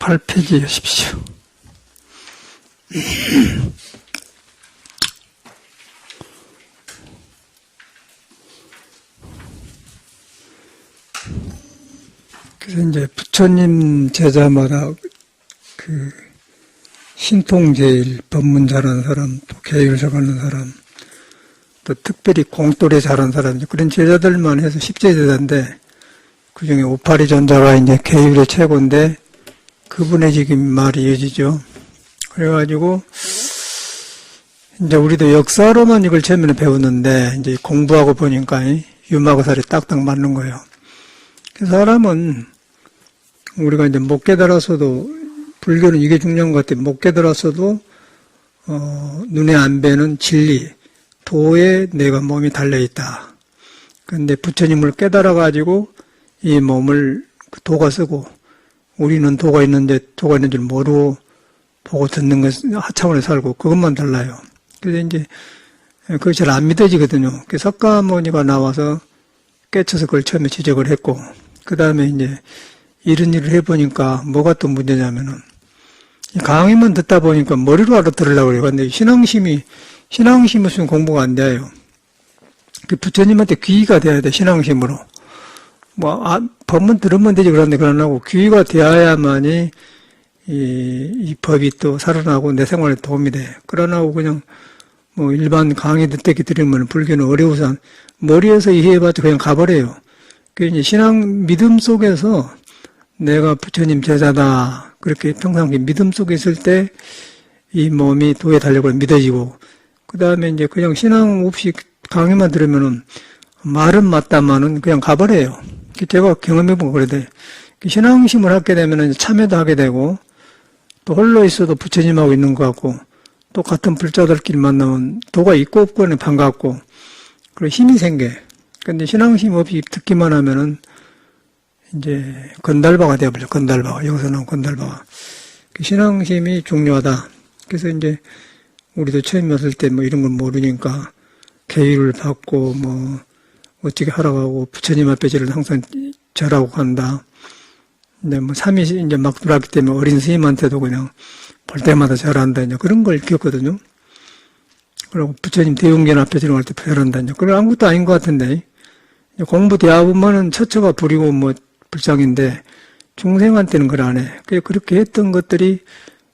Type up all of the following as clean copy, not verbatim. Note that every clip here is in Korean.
8페이지 하십시오. 그래서 이제 부처님 제자마다 그 신통제일 법문 잘하는 사람, 또 계율 잘하는 사람, 또 특별히 공돌이 잘하는 사람, 그런 제자들만 해서 10제 제자인데, 그 중에 오파리 전자가 이제 계율의 최고인데, 그분의 지금 말이 이어지죠. 그래가지고, 이제 우리도 역사로만 이걸 처음에 배웠는데, 이제 공부하고 보니까 유마고 살이 딱딱 맞는 거예요. 그 사람은, 우리가 이제 못 깨달았어도, 불교는 이게 중요한 것 같아요. 못 깨달았어도, 눈에 안 뵈는 진리, 도에 내가 몸이 달려있다. 근데 부처님을 깨달아가지고 이 몸을 도가 쓰고 우리는 도가 있는데 도가 있는 줄 모르고 보고 듣는 것 하차원에 살고 그것만 달라요. 그래서 이제 그게 잘 안 믿어지거든요. 석가모니가 나와서 깨쳐서 그걸 처음에 지적을 했고 그 다음에 이제 이런 일을 해보니까 뭐가 또 문제냐면은 강의만 듣다 보니까 머리로 알아들으려고 그래요. 근데 신앙심이 없으면 공부가 안 돼요. 그 부처님한테 귀의가 돼야 돼, 신앙심으로. 법문 들으면 되지, 그런데 그러나고, 귀의가 되어야만이, 이 법이 또 살아나고 내 생활에 도움이 돼. 그러나고 그냥, 일반 강의 듣기 들으면 불교는 어려워서, 머리에서 이해해봤자 그냥 가버려요. 그 이제 믿음 속에서 내가 부처님 제자다. 그렇게 평상시 믿음 속에 있을 때, 이 몸이 도에 달려고 믿어지고, 그 다음에 이제 그냥 신앙 없이 강의만 들으면은 말은 맞다마는 그냥 가버려요. 제가 경험해본 거 그래도 신앙심을 갖게 되면은 참여도 하게 되고 또 홀로 있어도 부처님하고 있는 것 같고 또 같은 불자들끼리 만나면 도가 있고 없고는 반갑고 그리고 힘이 생겨. 근데 신앙심 없이 듣기만 하면은 이제 건달바가 되어버려. 건달바. 여기서 나온 건달바가. 신앙심이 중요하다. 그래서 이제 우리도 처음 왔을 때 이런 걸 모르니까 계율을 받고 어떻게 하라고 하고 부처님 앞에 저를 항상 절하고 간다. 근데 삼이 이제 막 들어왔기 때문에 어린 스님한테도 그냥 볼 때마다 절한다. 이제 그런 걸 겪거든요. 그리고 부처님 대웅전 앞에 들어갈 때 절한다. 이제 그건 아무것도 아닌 것 같은데 공부 대화보면은 처처가 부리고 불쌍인데 중생한테는 그걸 안 해. 그렇게 했던 것들이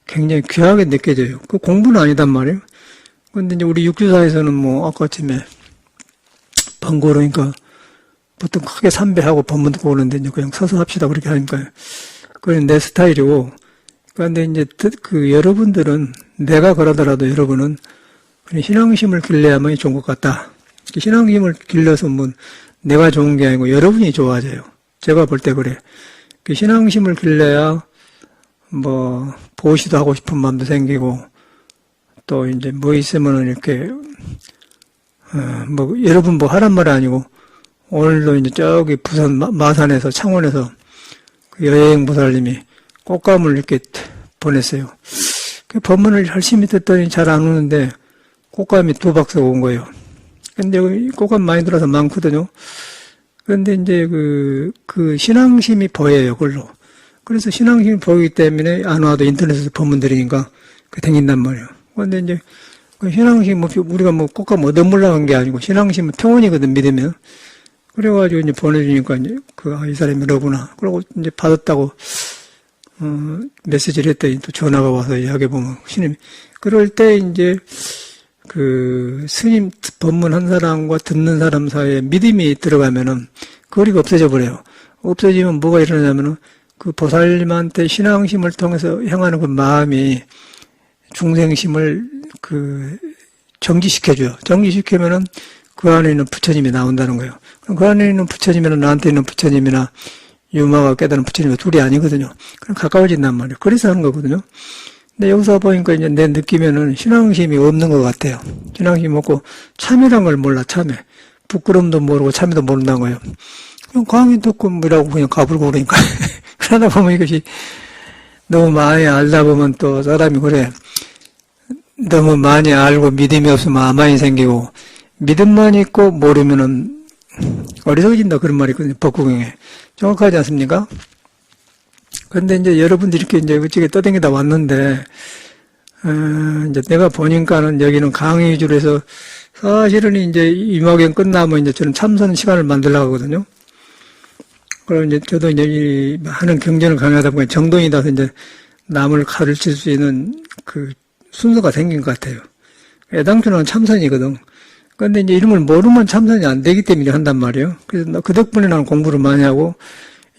굉장히 귀하게 느껴져요. 그 공부는 아니단 말이에요. 근데 이제 우리 육주사에서는 아까 아침에 번거로우니까 보통 크게 삼배하고 법문 듣고 오는데 이제 그냥 서서 합시다 그렇게 하니까요. 그건 내 스타일이고. 그런데 이제 여러분들은 내가 그러더라도 여러분은 그냥 신앙심을 길러야만이 좋은 것 같다. 신앙심을 길러서 내가 좋은 게 아니고 여러분이 좋아져요. 제가 볼 때 그래. 신앙심을 길러야 보시도 하고 싶은 마음도 생기고, 또 이제 있으면은 이렇게, 여러분 하란 말이 아니고, 오늘도 이제 저기 부산 마산에서, 창원에서 그 여행 보살님이 꽃감을 이렇게 보냈어요. 그 법문을 열심히 듣더니 잘 안 오는데, 꽃감이 2박스가 온 거예요. 근데 여기 꽃감 많이 들어서 많거든요. 그런데 이제 그 신앙심이 보여요, 그걸로. 그래서 신앙심이 보이기 때문에 안 와도 인터넷에서 법문 들으니까 댕긴단 말이에요. 그런데 이제 신앙심 우리가 꽃감 얻어물라고 한 게 아니고 신앙심은 평온이거든, 믿으면. 그래가지고 이제 보내주니까 이제 이 사람이 이러구나. 그러고 이제 받았다고, 메시지를 했더니 또 전화가 와서 이야기해보면 스님. 그럴 때 이제 스님 법문 한 사람과 듣는 사람 사이에 믿음이 들어가면은 거리가 없어져 버려요. 없어지면 뭐가 일어나냐면은 그 보살님한테 신앙심을 통해서 향하는 그 마음이 중생심을 정지시켜줘요. 정지시키면은 그 안에 있는 부처님이 나온다는 거예요. 그럼 그 안에 있는 부처님이나 나한테 있는 부처님이나 유마가 깨달은 부처님이 둘이 아니거든요. 그럼 가까워진단 말이에요. 그래서 하는 거거든요. 근데 여기서 보니까 이제 내 느낌에는 신앙심이 없는 것 같아요. 신앙심이 없고 참여란 걸 몰라, 참여. 부끄럼도 모르고 참여도 모른다는 거예요. 그냥 강의 듣고 뭐라고 그냥 가불고 그러니까. 그러다 보면 이것이 너무 많이 알다 보면 또 사람이 그래. 너무 많이 알고 믿음이 없으면 아만이 생기고 믿음만 있고 모르면은 어리석어진다 그런 말이 있거든요. 법구경에. 정확하지 않습니까? 근데 이제 여러분들이 이렇게 이제 이쪽에 떠댕기다 왔는데, 이제 내가 보니까는 여기는 강의 위주로 해서 사실은 이제 임학연 끝나면 이제 저는 참선 시간을 만들려고 하거든요. 그럼 이제 저도 이제 이 하는 경전을 강의하다 보니 정동이라서 이제 남을 가르칠 수 있는 그 순서가 생긴 것 같아요. 애당초는 참선이거든. 근데 이제 이런 걸 모르면 참선이 안 되기 때문에 한단 말이에요. 그래서 그 덕분에 나는 공부를 많이 하고,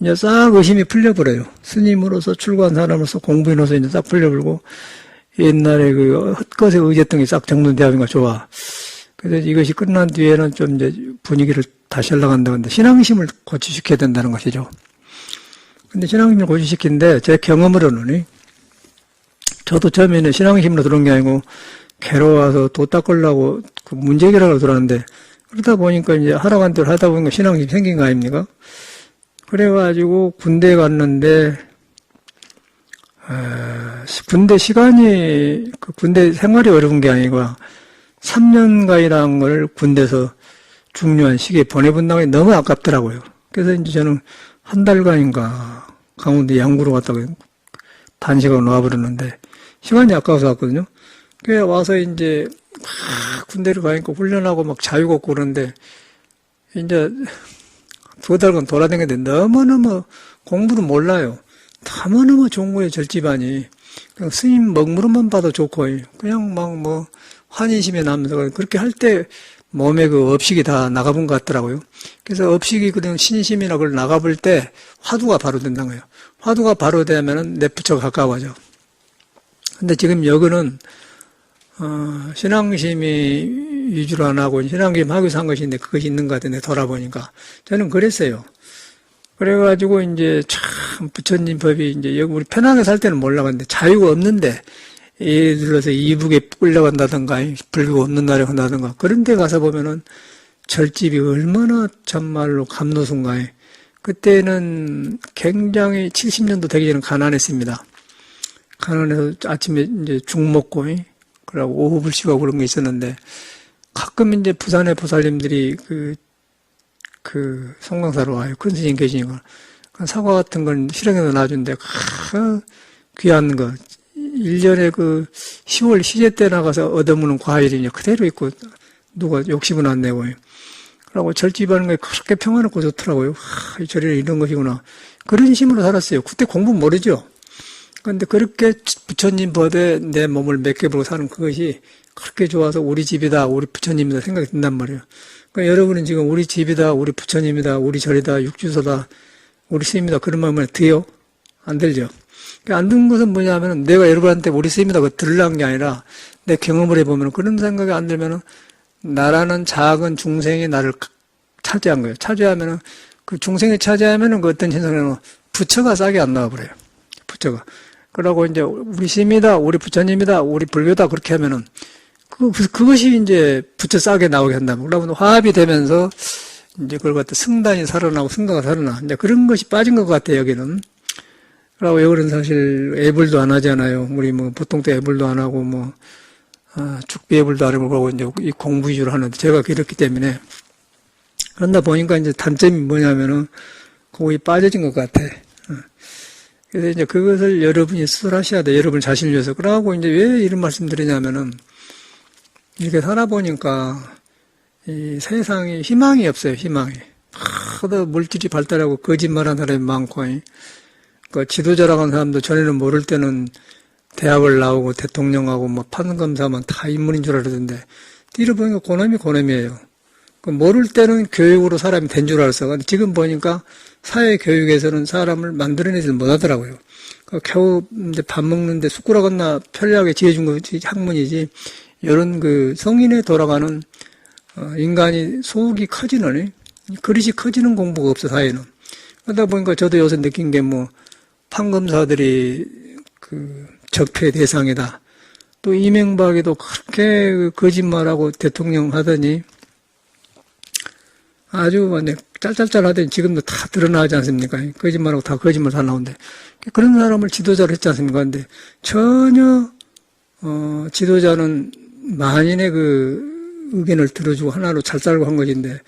이제 싹 의심이 풀려버려요. 스님으로서 출가한 사람으로서 공부인으로서 이제 싹 풀려버리고, 옛날에 그 헛것에 의지했던 게 싹 정돈되어가니까 좋아. 그래서 이것이 끝난 뒤에는 좀 이제 분위기를 다시 올라간다고 하는데, 신앙심을 고취시켜야 된다는 것이죠. 근데 신앙심을 고취시키는데, 제 경험으로는, 저도 처음에는 신앙심으로 들어온 게 아니고, 괴로워서 도 닦으려고 그 문제 해결하려고 들어왔는데, 그러다 보니까 이제 하라고 대로 하다 보니까 신앙심이 생긴 거 아닙니까? 그래가지고 군대에 갔는데, 군대 시간이, 그 군대 생활이 어려운 게 아니고, 3년간이라는 걸 군대에서 중요한 시기에 보내본다고 하니 너무 아깝더라고요. 그래서 이제 저는 한 달간인가 강원도 양구로 갔다가 단식하고 나와버렸는데, 시간이 아까워서 왔거든요. 그래 와서 이제 군대를 가니까 훈련하고 막 자유가 없고 그러는데, 이제 2달간 돌아다녔는데 너무너무 공부를 몰라요. 너무너무 좋은 거예요, 절집안이. 그냥 스님 먹물음만 봐도 좋고, 그냥 막 뭐 환희심에 남면서 그렇게 할 때 몸에 그 업식이 다 나가본 것 같더라고요. 그래서 업식이 그냥 신심이나 그걸 나가볼 때 화두가 바로 된다는 거예요. 화두가 바로 되면은 내 부처가 가까워져. 근데 지금 여기는 신앙심이 위주로 안 하고 신앙심 하기 위해서 한 것인데 그것이 있는 것 같은데 돌아보니까 저는 그랬어요. 그래가지고 이제 참 부처님 법이 이제 여기 우리 편하게 살 때는 몰라봤는데 자유가 없는데 예를 들어서 이북에 끌려간다든가 불교가 없는 나라에 간다든가 그런 데 가서 보면은 절집이 얼마나 참말로 감노순가에 그때는 굉장히 70년도 되기 전에 가난했습니다. 가난해서 아침에 이제 죽 먹고 그러고 오후 불식하고 그런 게 있었는데 가끔 이제 부산의 보살님들이 그 성강사로 와요. 큰 스님 계시니까. 사과 같은 건 실행해서 놔준대. 귀한 거. 1년에 그 10월 시제 때 나가서 얻어먹는 과일이 이제 그대로 있고 누가 욕심은 안 내고. 그러고 절집하는 게 그렇게 평화롭고 좋더라고요. 이 절이 이런 것이구나. 그런 심으로 살았어요. 그때 공부 모르죠. 그런데 그렇게 부처님 법에 내 몸을 맡겨보고 사는 그것이 그렇게 좋아서 우리 집이다, 우리 부처님이다 생각이 든단 말이에요. 그러니까 여러분은 지금 우리 집이다, 우리 부처님이다, 우리 절이다, 육주소다, 우리 스님이다 그런 마음에 드요? 안 들죠? 안 드는 것은 뭐냐면 내가 여러분한테 우리 스님이다 그거 들으려는 게 아니라 내 경험을 해보면 그런 생각이 안 들면 나라는 작은 중생이 나를 차지한 거예요. 차지하면은 그 중생이 차지하면은 그 어떤 현상에는 부처가 싹이 안 나와버려요. 부처가. 그러고 이제 우리 스님이다, 우리 부처님이다, 우리 불교다 그렇게 하면은 그것이 이제 부처 싹에 나오게 한다면 그러면 화합이 되면서 이제 그걸 갖다 승단이 살아나고 승가가 살아나 이제 그런 것이 빠진 것 같아요 여기는. 그러고 여기는 사실 애불도 안 하잖아요. 우리 뭐 보통 때 애불도 안 하고 뭐 축비 애불도 안 하고 그러고 이제 이 공부 위주로 하는데 제가 그렇기 때문에 그런다 보니까 이제 단점이 뭐냐면은 거기 빠져진 것 같아. 그래서 이제 그것을 여러분이 수술하셔야 돼. 여러분 자신을 위해서. 그러고 이제 왜 이런 말씀 드리냐면은 이렇게 살아보니까 이 세상에 희망이 없어요. 희망이. 하도 물질이 발달하고 거짓말하는 사람이 많고 그 지도자라고 하는 사람도 전에는 모를 때는 대학을 나오고 대통령하고 뭐 판검사만 다 인물인 줄 알았는데 뒤로 보니까 고놈이에요. 그 모를 때는 교육으로 사람이 된 줄 알았어. 근데 지금 보니까 사회 교육에서는 사람을 만들어내질 못하더라고요. 겨우 이제 밥 먹는데 숟가락 하나 편리하게 지어준 것이 학문이지. 이런 그 성인에 돌아가는 인간이 속이 커지는 그릇이 커지는 공부가 없어 사회는. 그러다 보니까 저도 요새 느낀 게 뭐 판검사들이 그 적폐 대상이다. 또 이명박이도 그렇게 거짓말하고 대통령 하더니 아주 완전 짤짤짤 하더니 지금도 다 드러나지 않습니까? 거짓말하고 다 거짓말 다 나오는데 그런 사람을 지도자로 했지 않습니까? 근데 전혀 지도자는 만인의 그 의견을 들어주고 하나로 잘 살고 한 것인데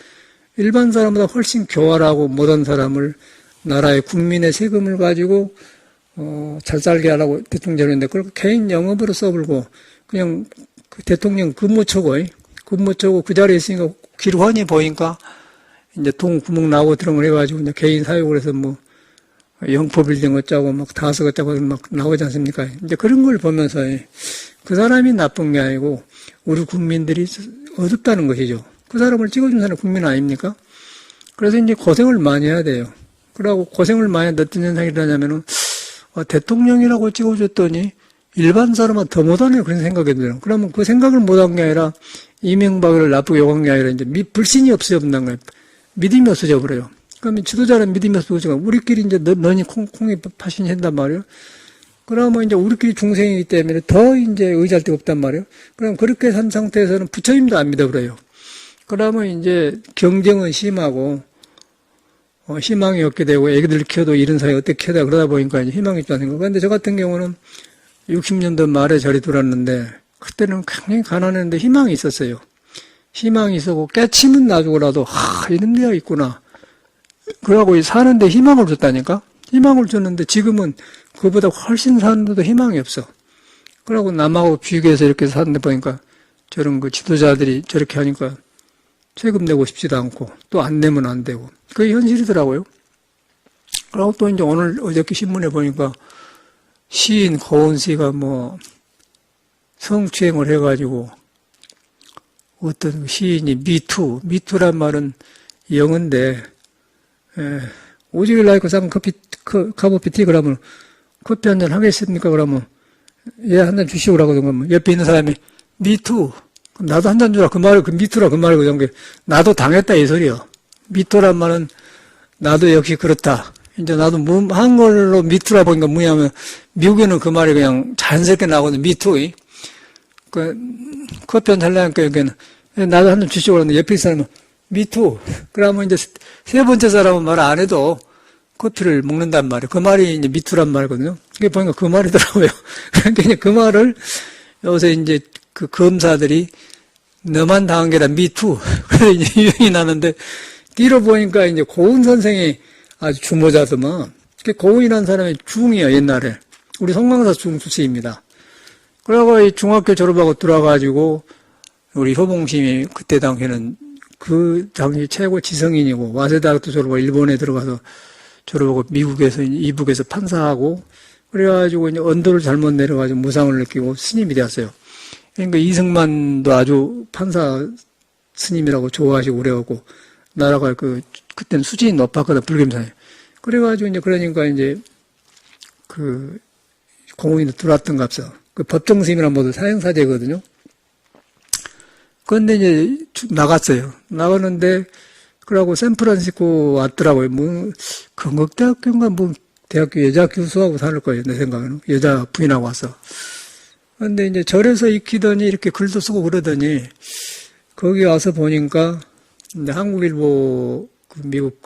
일반 사람보다 훨씬 교활하고 못한 사람을 나라의 국민의 세금을 가지고 잘 살게 하라고 대통령인데, 그걸 개인 영업으로 써불고, 그냥 그 대통령 근무초고 그 자리에 있으니까 길 훤히 보니까, 이제 돈 구멍 나오고 들어온 걸 해가지고, 이제 개인 사육을 해서 뭐, 영포 빌딩 어쩌고, 막 다섯 어쩌고 막 나오지 않습니까? 이제 그런 걸 보면서, 그 사람이 나쁜 게 아니고, 우리 국민들이 어둡다는 것이죠. 그 사람을 찍어준 사람은 국민 아닙니까? 그래서 이제 고생을 많이 해야 돼요. 그러고 고생을 많이 한다 어떤 현상이 일어나냐면은, 대통령이라고 찍어줬더니 일반 사람은 더 못하네 그런 생각이 들어요. 그러면 그 생각을 못한 게 아니라 이명박을 나쁘게 욕한 게 아니라 이제 불신이 없어졌다는 거예요. 믿음이 없어져 버려요. 그러면 지도자는 믿음이 없어지고 우리끼리 이제 너니 콩이 파신이 한단 말이에요. 그러면 이제 우리끼리 중생이기 때문에 더 이제 의지할 데가 없단 말이에요. 그럼 그렇게 산 상태에서는 부처님도 안 믿어버려요. 그러면 이제 경쟁은 심하고 희망이 없게 되고 애기들 키워도 이런 사회 어떻게 해야 그러다 보니까 이제 희망이 있지 않습니까? 그런데 저 같은 경우는 60년대 말에 절이 들어왔는데 그때는 굉장히 가난했는데 희망이 있었어요. 희망이 있었고 깨치면 놔주고라도 이런 데가 있구나. 그러고 사는데 희망을 줬다니까? 희망을 줬는데 지금은 그보다 훨씬 사는데도 희망이 없어. 그러고 남하고 비교해서 이렇게 사는데 보니까 저런 그 지도자들이 저렇게 하니까 세금 내고 싶지도 않고 또 안 내면 안 되고 그게 현실이더라고요. 그리고 또 이제 오늘 어저께 신문에 보니까 시인 고은 씨가 뭐 성추행을 해가지고 어떤 시인이 미투란 말은 영어인데 오직일 나이고 쌍 커피 티 그러면 커피 한잔 하겠습니까? 그러면 얘 한 잔 주시오 그러거든. 옆에 있는 사람이 미투 나도 한 잔 주라. 그 말을, 미투라 그 말을 그런 게, 나도 당했다 이 소리요. 미투란 말은, 나도 역시 그렇다. 이제 나도 한글로 미투라 보니까 뭐냐면, 미국에는 그 말이 그냥 자연스럽게 나오거든, 미투. 커피 한 잔 하려니까, 나도 한 잔 주시고 그러는데, 옆에 있는 사람은, 미투. 그러면 이제 세 번째 사람은 말 안 해도 커피를 먹는단 말이에요. 그 말이 이제 미투란 말이거든요. 그게 보니까 그 말이더라고요. 그러니까 이제 그 말을 요새 이제 그 검사들이 너만 당한 게 아니라 미투. 그래서 이제 유행이 나는데, 뒤로 보니까 이제 고은 선생이 아주 주모자더만. 고은이라는 사람이 중이에요, 옛날에. 우리 송강사 중 출신입니다. 그러고 이 중학교 졸업하고 들어와가지고, 우리 효봉심이 그때 당시에는 그 당시 최고 지성인이고, 와세대학도 졸업하고 일본에 들어가서 졸업하고 미국에서, 이북에서 판사하고, 그래가지고 이제 언도를 잘못 내려가지고 무상을 느끼고 스님이 되었어요. 그러니까 이승만도 아주 판사 스님이라고 좋아하시고 그래갖고 나라가 그때는 수준이 높았거든 불교사에. 그래가지고 이제 그러니까 이제 그 공원이 들어왔던 값서 그 법정 스님이란 모두 사형사제거든요. 그런데 이제 나갔어요. 나가는데 그러고 샌프란시스코 왔더라고요. 뭐 건국대학교인가 뭐 대학교 여자 교수하고 살 거예요 내 생각에는 여자 부인하고 와서. 근데 이제 절에서 익히더니 이렇게 글도 쓰고 그러더니 거기 와서 보니까 이제 한국일보 미국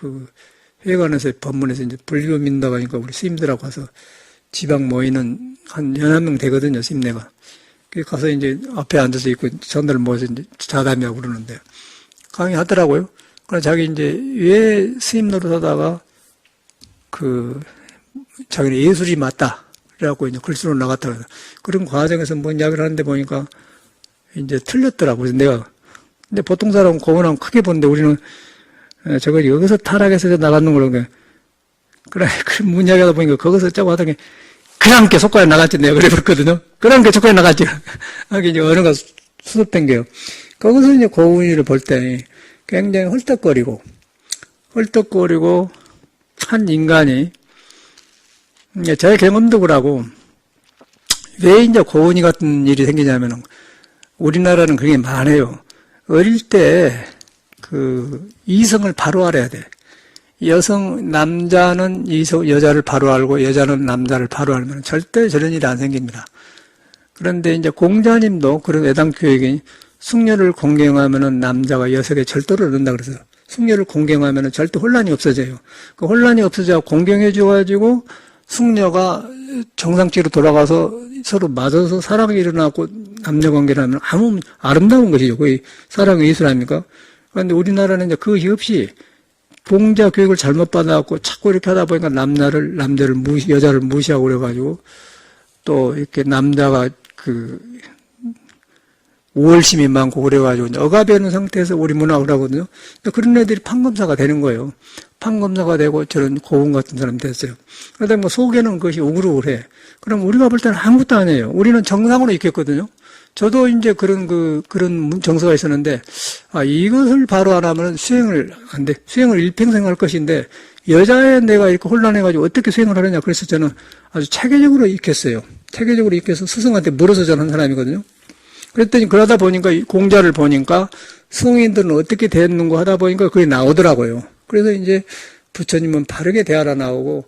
회관에서 법문에서 이제 불교 민다고 하니까 우리 스님들하고 가서 지방 모이는 한 11명 되거든요, 스님네가. 가서 이제 앞에 앉아서 있고 전들 모여서 이제 자담이하고 그러는데 강의하더라고요. 그래서 자기 이제 왜 스님 노릇하다가 자기는 예술이 맞다. 그래갖고 이제 글쓰러 나갔다. 그런 과정에서 뭔 이야기를 하는데 보니까 이제 틀렸더라고. 그래서 근데 보통 사람은 고은하면 크게 보는데 우리는 저거 여기서 타락해서 나갔는 걸로 그래, 뭔 이야기 하다 보니까 거기서 짜고 하던 게 그냥 이렇게 속과에 나갔지. 내가 그래 버렸거든요. 그냥 이렇게 속과에 나갔지. 이게 이제 어느가 수습된 게요. 거기서 이제 고은이를 볼 때 굉장히 헐떡거리고 한 인간이 제 경험도 그러고, 왜 이제 고은이 같은 일이 생기냐면은, 우리나라는 그게 많아요. 어릴 때, 이성을 바로 알아야 돼. 남자는 여자를 바로 알고, 여자는 남자를 바로 알면 절대 저런 일이 안 생깁니다. 그런데 이제 공자님도 그런 외당 교육이 숙녀를 공경하면은 남자가 여성의 절도를 얻는다 그래서, 숙녀를 공경하면은 절대 혼란이 없어져요. 그 혼란이 없어져 공경해줘가지고, 숙녀가 정상치로 돌아가서 서로 맞아서 사랑이 일어나고 남녀관계를 하면 아무 아름다운 것이죠. 거의 사랑의 예술 아닙니까? 그런데 우리나라는 이제 그것이 없이 봉자 교육을 잘못 받아갖고 자꾸 이렇게 하다 보니까 여자를 무시하고 그래가지고 또 이렇게 남자가 우월심이 많고 그래가지고 억압하는 상태에서 우리 문화를 하거든요. 그런 애들이 판검사가 되는 거예요. 판검사가 되고 저런 고운 같은 사람이 됐어요. 그러다 뭐 속에는 그것이 우글우글해. 그럼 우리가 볼 때는 아무것도 아니에요. 우리는 정상으로 있겠거든요. 저도 이제 그런 정서가 있었는데, 이것을 바로 안 하면 수행을 안 돼. 수행을 일평생 할 것인데, 여자의 내가 이렇게 혼란해가지고 어떻게 수행을 하느냐. 그래서 저는 아주 체계적으로 익혔어요. 체계적으로 익혀서 스승한테 물어서 전한 사람이거든요. 그랬더니 그러다 보니까 공자를 보니까 성인들은 어떻게 됐는고 하다 보니까 그게 나오더라고요. 그래서 이제 부처님은 바르게 대하라 나오고,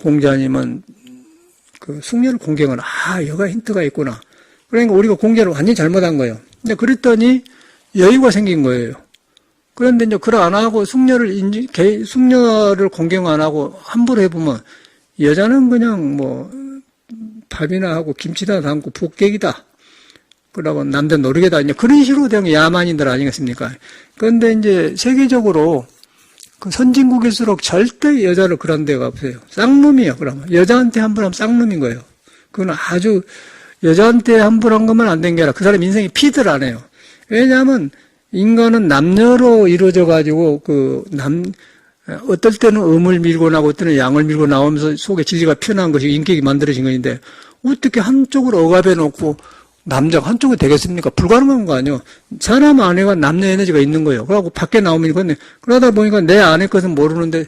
공자님은 숙녀를 공경을, 여가 힌트가 있구나. 그러니까 우리가 공자를 완전히 잘못한 거예요. 근데 그랬더니 여유가 생긴 거예요. 그런데 이제 그걸 안 하고 숙녀를 공경 안 하고 함부로 해보면 여자는 그냥 밥이나 하고 김치나 담고 북객이다. 그러고 남자 노르게다. 이제 그런 식으로 된 야만인들 아니겠습니까? 그런데 이제 세계적으로 선진국일수록 절대 여자를 그런 데가 없어요. 쌍놈이에요, 그러면. 여자한테 함부로 하면 쌍놈인 거예요. 그건 아주 여자한테 함부로 한 것만 안 된 게 아니라 그 사람 인생이 피들 안 해요. 왜냐하면 인간은 남녀로 이루어져 가지고 어떨 때는 음을 밀고 나고 어떨 때는 양을 밀고 나오면서 속에 진리가 피어난 것이 인격이 만들어진 것인데 어떻게 한쪽으로 억압해 놓고 남자가 한쪽이 되겠습니까? 불가능한 거 아니에요. 사람 안에가 남녀 에너지가 있는 거예요. 그러고 밖에 나오면 이건데 그러다 보니까 내 안의 것은 모르는데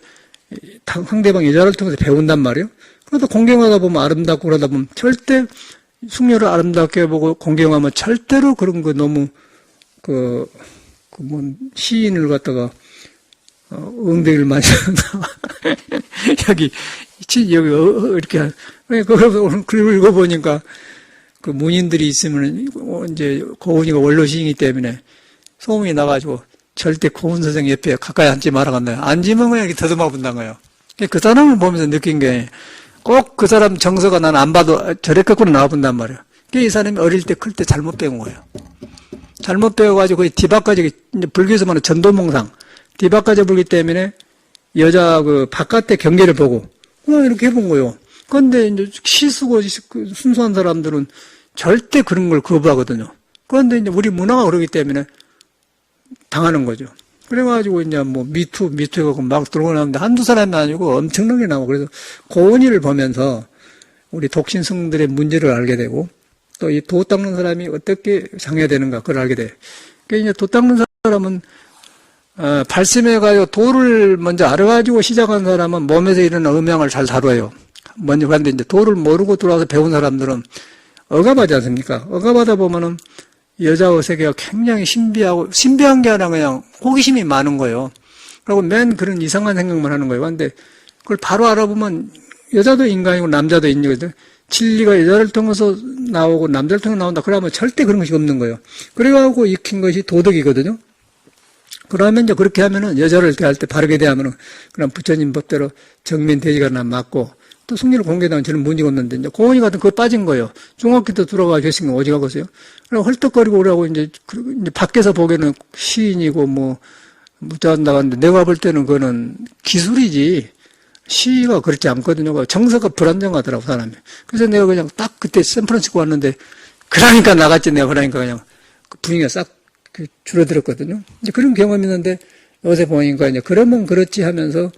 상대방 여자를 통해서 배운단 말이에요. 그러다 공경하다 보면 아름답고 그러다 보면 절대 숙녀를 아름답게 보고 공경하면 절대로 그런 거 너무 시인을 갖다가 엉덩이를 만지는다. 여기 이렇게 그래서 오늘 글을 읽어보니까 그 문인들이 있으면 이제 고은이가 원로 시인이기 때문에 소문이 나가지고 절대 고은 선생 옆에 가까이 앉지 말아간다. 앉으면 그냥 이렇게 더듬어 본다는 거예요. 그 사람을 보면서 느낀 게 꼭 그 사람 정서가 난 안 봐도 저랬겠구나 나와본단 말이에요. 이 사람이 어릴 때 클 때 잘못 배운 거예요. 잘못 배워가지고 거의 뒤바까지 이제 불교에서 말하는 전도몽상 뒤바까지 불기 때문에 여자 바깥의 경계를 보고 그냥 이렇게 해본 거예요. 그런데 이제 시쓰고 순수한 사람들은 절대 그런 걸 거부하거든요. 그런데 이제 우리 문화가 그러기 때문에 당하는 거죠. 그래가지고 이제 미투해가지고 막 들어오고 나오는데 한두 사람이 아니고 엄청나게 나오고 그래서 고은이를 보면서 우리 독신성들의 문제를 알게 되고 또 이 도 닦는 사람이 어떻게 상해야 되는가 그걸 알게 돼. 그러니까 이제 도 닦는 사람은 발심해가지고 도를 먼저 알아가지고 시작한 사람은 몸에서 일어나는 음양을 잘 다뤄요. 먼저 그런데 이제 도를 모르고 들어와서 배운 사람들은 억압하지 않습니까? 억압하다 보면은 여자의 세계가 굉장히 신비한 게 아니라 그냥 호기심이 많은 거예요. 그리고 맨 그런 이상한 생각만 하는 거예요. 근데 그걸 바로 알아보면 여자도 인간이고 남자도 인간이거든. 진리가 여자를 통해서 나오고 남자를 통해서 나온다. 그러면 절대 그런 것이 없는 거예요. 그래가지고 익힌 것이 도덕이거든요. 그러면 이제 그렇게 하면은 여자를 대할 때 바르게 대하면은 그럼 부처님 법대로 정면 대지가 맞고 또 승리를 공개당하면 저는 문제가 없는데, 이제 고은이 같은 그거 빠진 거예요. 중학교 때 들어가 계신 거 어디 가겠어요? 그럼 헐떡거리고 오라고 이제 밖에서 보기에는 시인이고 무자한다 하는데 내가 볼 때는 그거는 기술이지, 시가 그렇지 않거든요. 정서가 불안정하더라고, 사람이. 그래서 내가 그냥 딱 그때 샌프란시스코 왔는데, 그러니까 나갔지, 내가. 그러니까 그냥 분위기가 싹 줄어들었거든요. 이제 그런 경험이 있는데, 요새 보니까 이제 그러면 그렇지 하면서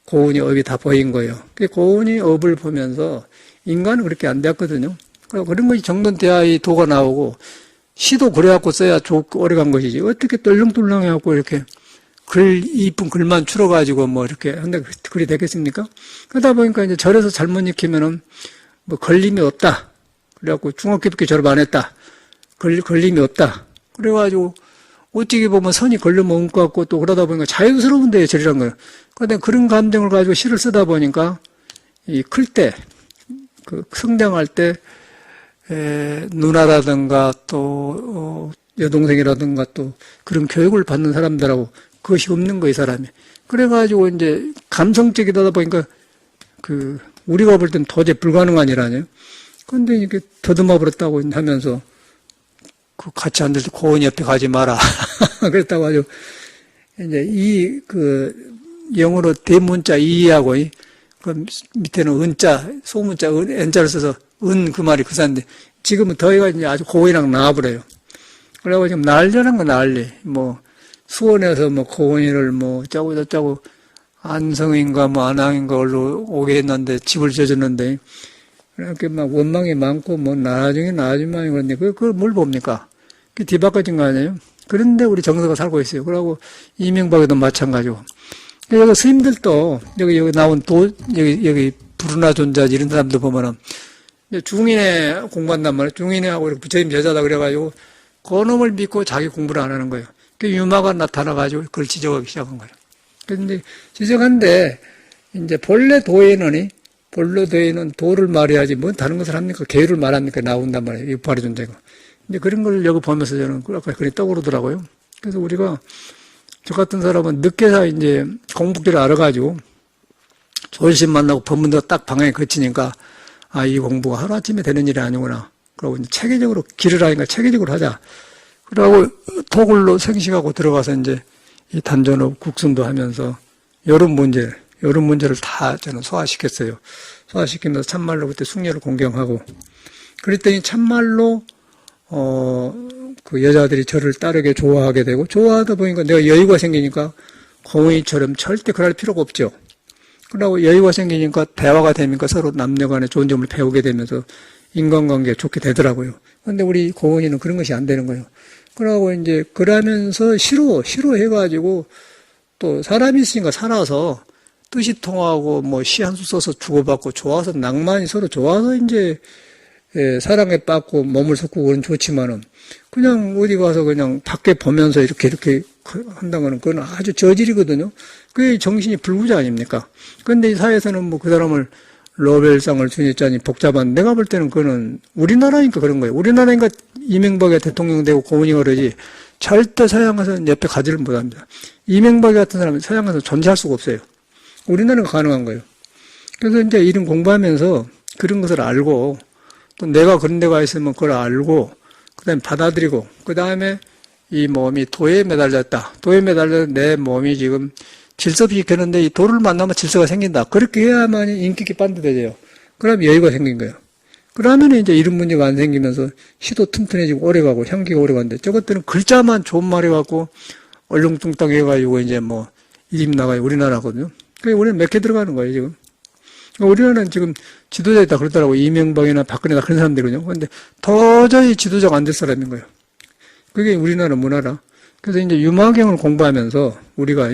고은이 업이 다 보인 거예요. 고은이 업을 보면서 인간은 그렇게 안 되었거든요. 그런 것이 정돈돼야 도가 나오고, 시도 그래갖고 써야 좋고 오래 간 것이지. 어떻게 떨렁떨렁 해갖고 이렇게 이쁜 글만 추려가지고 이렇게 한데 글이 되겠습니까? 그러다 보니까 이제 절에서 잘못 익히면은 걸림이 없다. 그래갖고 중학교밖에 졸업 안 했다. 걸림이 없다. 그래가지고 어찌게 보면 선이 걸려먹은 것 같고 또 그러다 보니까 자연스러운 데에 절이란 거예요. 그런데 그런 감정을 가지고 시를 쓰다 보니까 클 때, 성장할 때, 누나라든가 또, 여동생이라든가 또 그런 교육을 받는 사람들하고 그것이 없는 거예요, 사람이. 그래가지고 이제 감성적이다 보니까 우리가 볼 땐 도저히 불가능한 일 아니에요? 그런데 이렇게 더듬어 버렸다고 하면서 같이 앉을 때 고은이 옆에 가지 마라. 그랬다고 하죠. 이제 영어로 대문자 이하고 그 밑에는 은자, 소문자, N자를 써서 그 말이 그 사인데 지금은 더해가 이제 아주 고인랑 나와버려요. 그래가지고 지금 난리라는 거 난리. 뭐 수원에서 뭐 고인을 뭐 짜고 저짜고 안성인가 뭐 안항인가 걸로 오게 했는데 집을 지어줬는데 이렇게 막 원망이 많고 뭐 나중에 나중에 그런데 그걸 뭘 봅니까? 그게 뒤바꿔진 거 아니에요? 그런데 우리 정서가 살고 있어요. 그러고 이명박에도 마찬가지고. 여기 스님들도 여기 나온 여기 부르나 존자지 이런 사람들 보면은 중인에 공부한단 말이에요. 중인회하고 부처님 여자다 그래가지고 그놈을 믿고 자기 공부를 안 하는 거예요. 그 유마가 나타나가지고 그걸 지적하기 시작한 거예요. 그런데 지적한데 이제 본래 도에는 도를 말해야지 뭐 다른 것을 합니까? 계율을 말합니까? 나온단 말이에요. 육파리 존재가. 이제 그런 걸 여기 보면서 저는 아까 그게 떠오르더라고요. 그래서 우리가 저 같은 사람은 늦게서 이제 공부기를 알아가지고 조심 만나고 법문도 딱 방향이 거치니까 아, 이 공부가 하루아침에 되는 일이 아니구나. 그러고 이제 체계적으로 길을 하니까 체계적으로 하자. 그러고 토굴로 생식하고 들어가서 이제 이 단전업 국순도 하면서 여러 문제를 다 저는 소화시켰어요. 소화시키면서 참말로 그때 숙녀를 공경하고 그랬더니 참말로 그 여자들이 저를 따르게 좋아하게 되고 좋아하다 보니까 내가 여유가 생기니까 공의처럼 절대 그럴 필요가 없죠. 그러고 여유가 생기니까 대화가 되니까 서로 남녀 간에 좋은 점을 배우게 되면서 인간관계가 좋게 되더라고요. 근데 우리 고은이는 그런 것이 안 되는 거예요. 그러고 이제 그러면서 싫어해가지고 또 사람이 있으니까 살아서 뜻이 통하고 뭐 시 한 수 써서 주고받고 좋아서 낭만이 서로 좋아서 이제 사랑에 빠고 몸을 섞고 그건 좋지만은 그냥 어디 가서 그냥 밖에 보면서 이렇게 한다는 거는 그건 아주 저질이거든요. 그게 정신이 불구자 아닙니까? 그런데 이 사회에서는 뭐 그 사람을 노벨상을 주니자니 복잡한 내가 볼 때는 그거는 우리나라니까 그런 거예요. 우리나라니까 이명박이 대통령 되고 고은이가 그러지 절대 서양에서는 옆에 가지를 못합니다. 이명박이 같은 사람은 서양에서 존재할 수가 없어요. 우리나라는 가능한 거예요. 그래서 이제 이런 공부하면서 그런 것을 알고 또 내가 그런 데가 있으면 그걸 알고 그 다음에 받아들이고 그 다음에 이 몸이 도에 매달렸다. 도에 매달려 내 몸이 지금 질서 없이 겠는데 이 도를 만나면 질서가 생긴다. 그렇게 해야만 인기 있게 반듯해져요. 그럼 여유가 생긴 거예요. 그러면 이제 이런 문제가 안 생기면서 시도 튼튼해지고 오래가고 향기가 오래가는데 저것들은 글자만 좋은 말해갖고 얼렁뚱땅 해가지고 이제 뭐 이집 나가요. 우리나라거든요. 그게 우리는 몇 개 들어가는 거예요, 지금. 우리나라는 지금 지도자 있다 그러더라고. 이명박이나 박근혜나 그런 사람들이거든요. 그런데 도저히 지도자가 안 될 사람인 거예요. 그게 우리나라 문화라. 그래서 이제 유마경을 공부하면서 우리가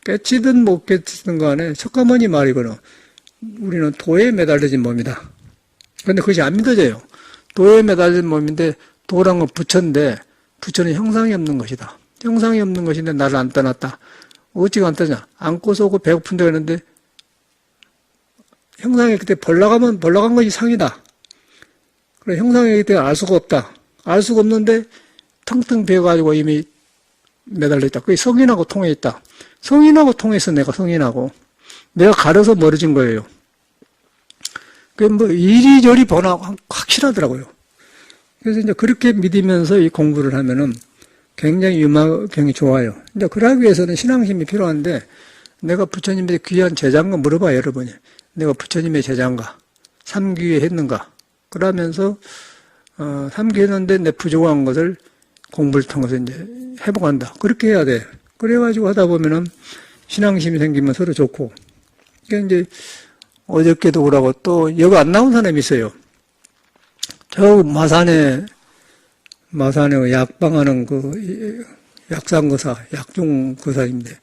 깨치든 못 깨치든 간에 석가모니 말이거나 우리는 도에 매달려진 몸이다. 그런데 그것이 안 믿어져요. 도에 매달린 몸인데 도란 건 부처인데 부처는 형상이 없는 것이다. 형상이 없는 것인데 나를 안 떠났다. 어찌가 안 떠냐. 안고서 오고 배고픈데 그랬는데 형상이 그때 벌나간 것이 상이다. 그래 형상이 그때 알 수가 없다. 알 수가 없는데 텅텅 비어가지고 이미 매달려있다. 그게 성인하고 통해있다. 성인하고 통해서 내가 성인하고 내가 가려서 멀어진 거예요. 그 뭐 이리저리 보나 확실하더라고요. 그래서 이제 그렇게 믿으면서 이 공부를 하면은 굉장히 유마경이 좋아요. 이제 그러기 위해서는 신앙심이 필요한데 내가 부처님의 귀한 제자인가 물어봐요, 여러분이. 내가 부처님의 제자인가? 삼귀에 했는가? 그러면서 3기 했는데 내 부족한 것을 공부를 통해서 이제 회복한다. 그렇게 해야 돼. 그래가지고 하다 보면은 신앙심이 생기면 서로 좋고. 그러니까 이제 어저께도 그러고 또 여기 안 나온 사람이 있어요. 저 마산에 약방하는 그 약상거사, 약종거사인데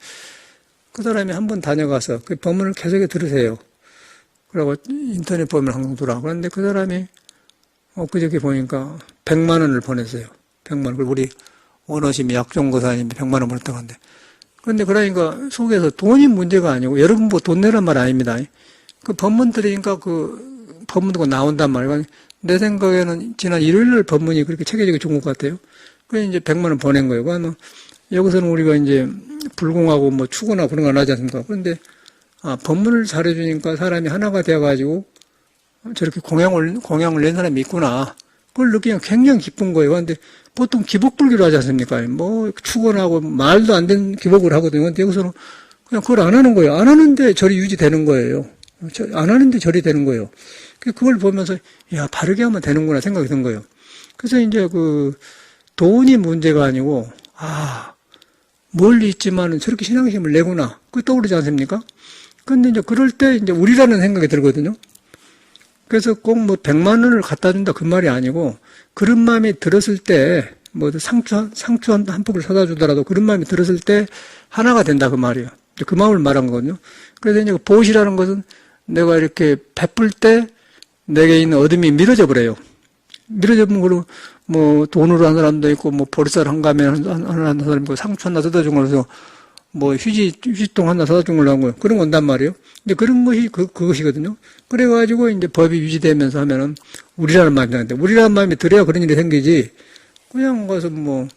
그 사람이 한 번 다녀가서 그 법문을 계속 들으세요. 그러고 인터넷 보면 항상 돌아. 그런데 그 사람이 엊그저께 보니까 100만 원을 보냈어요. 100만 원. 우리 원어심이 약종거사님이 100만 원 보냈다고 하는데. 그런데 그러니까 속에서 돈이 문제가 아니고 여러분 뭐 돈 내란 말 아닙니다. 그 법문 들으니까 그 법문 듣고 나온단 말이에요. 내 생각에는 지난 일요일날 법문이 그렇게 체계적이 좋은 것 같아요. 그래서 이제 100만 원 보낸 거예요. 그러면 여기서는 우리가 이제 불공하고 뭐 추구나 그런 거 안 하지 않습니까? 그런데 법문을 잘해주니까 사람이 하나가 되어가지고 저렇게 공양을 낸 사람이 있구나. 그걸 느끼면 굉장히 기쁜 거예요. 근데 보통 기복불교를 하지 않습니까? 뭐, 축원하고 말도 안 되는 기복을 하거든요. 근데 여기서는 그냥 그걸 안 하는 거예요. 안 하는데 절이 유지되는 거예요. 안 하는데 절이 되는 거예요. 그걸 보면서, 야, 바르게 하면 되는구나 생각이 든 거예요. 그래서 이제 돈이 문제가 아니고, 멀리 있지만은 저렇게 신앙심을 내구나. 그게 떠오르지 않습니까? 근데 이제 그럴 때 이제 우리라는 생각이 들거든요. 그래서 꼭 뭐 100만 원을 갖다 준다 그 말이 아니고, 그런 마음이 들었을 때, 뭐 상추 한 폭을 사다 주더라도 그런 마음이 들었을 때 하나가 된다 그 말이에요. 그 마음을 말한 거거든요. 그래서 이제 보시라는 것은 내가 이렇게 베풀 때 내게 있는 어둠이 미뤄져 버려요. 미뤄져 버리고 뭐 돈으로 하는 사람도 있고 뭐 보리쌀 한 가면 하는 사람이 있고 상추 하나 사다 준 거라서 뭐 휴지통 하나 사다 준 걸로 한 거예요. 그런 거 온단 말이에요. 근데 그런 것이 그것이거든요. 그래가지고 이제 법이 유지되면서 하면은 우리라는 마음이 나는데 우리라는 마음이 들어야 그런 일이 생기지. 그냥 가서 뭐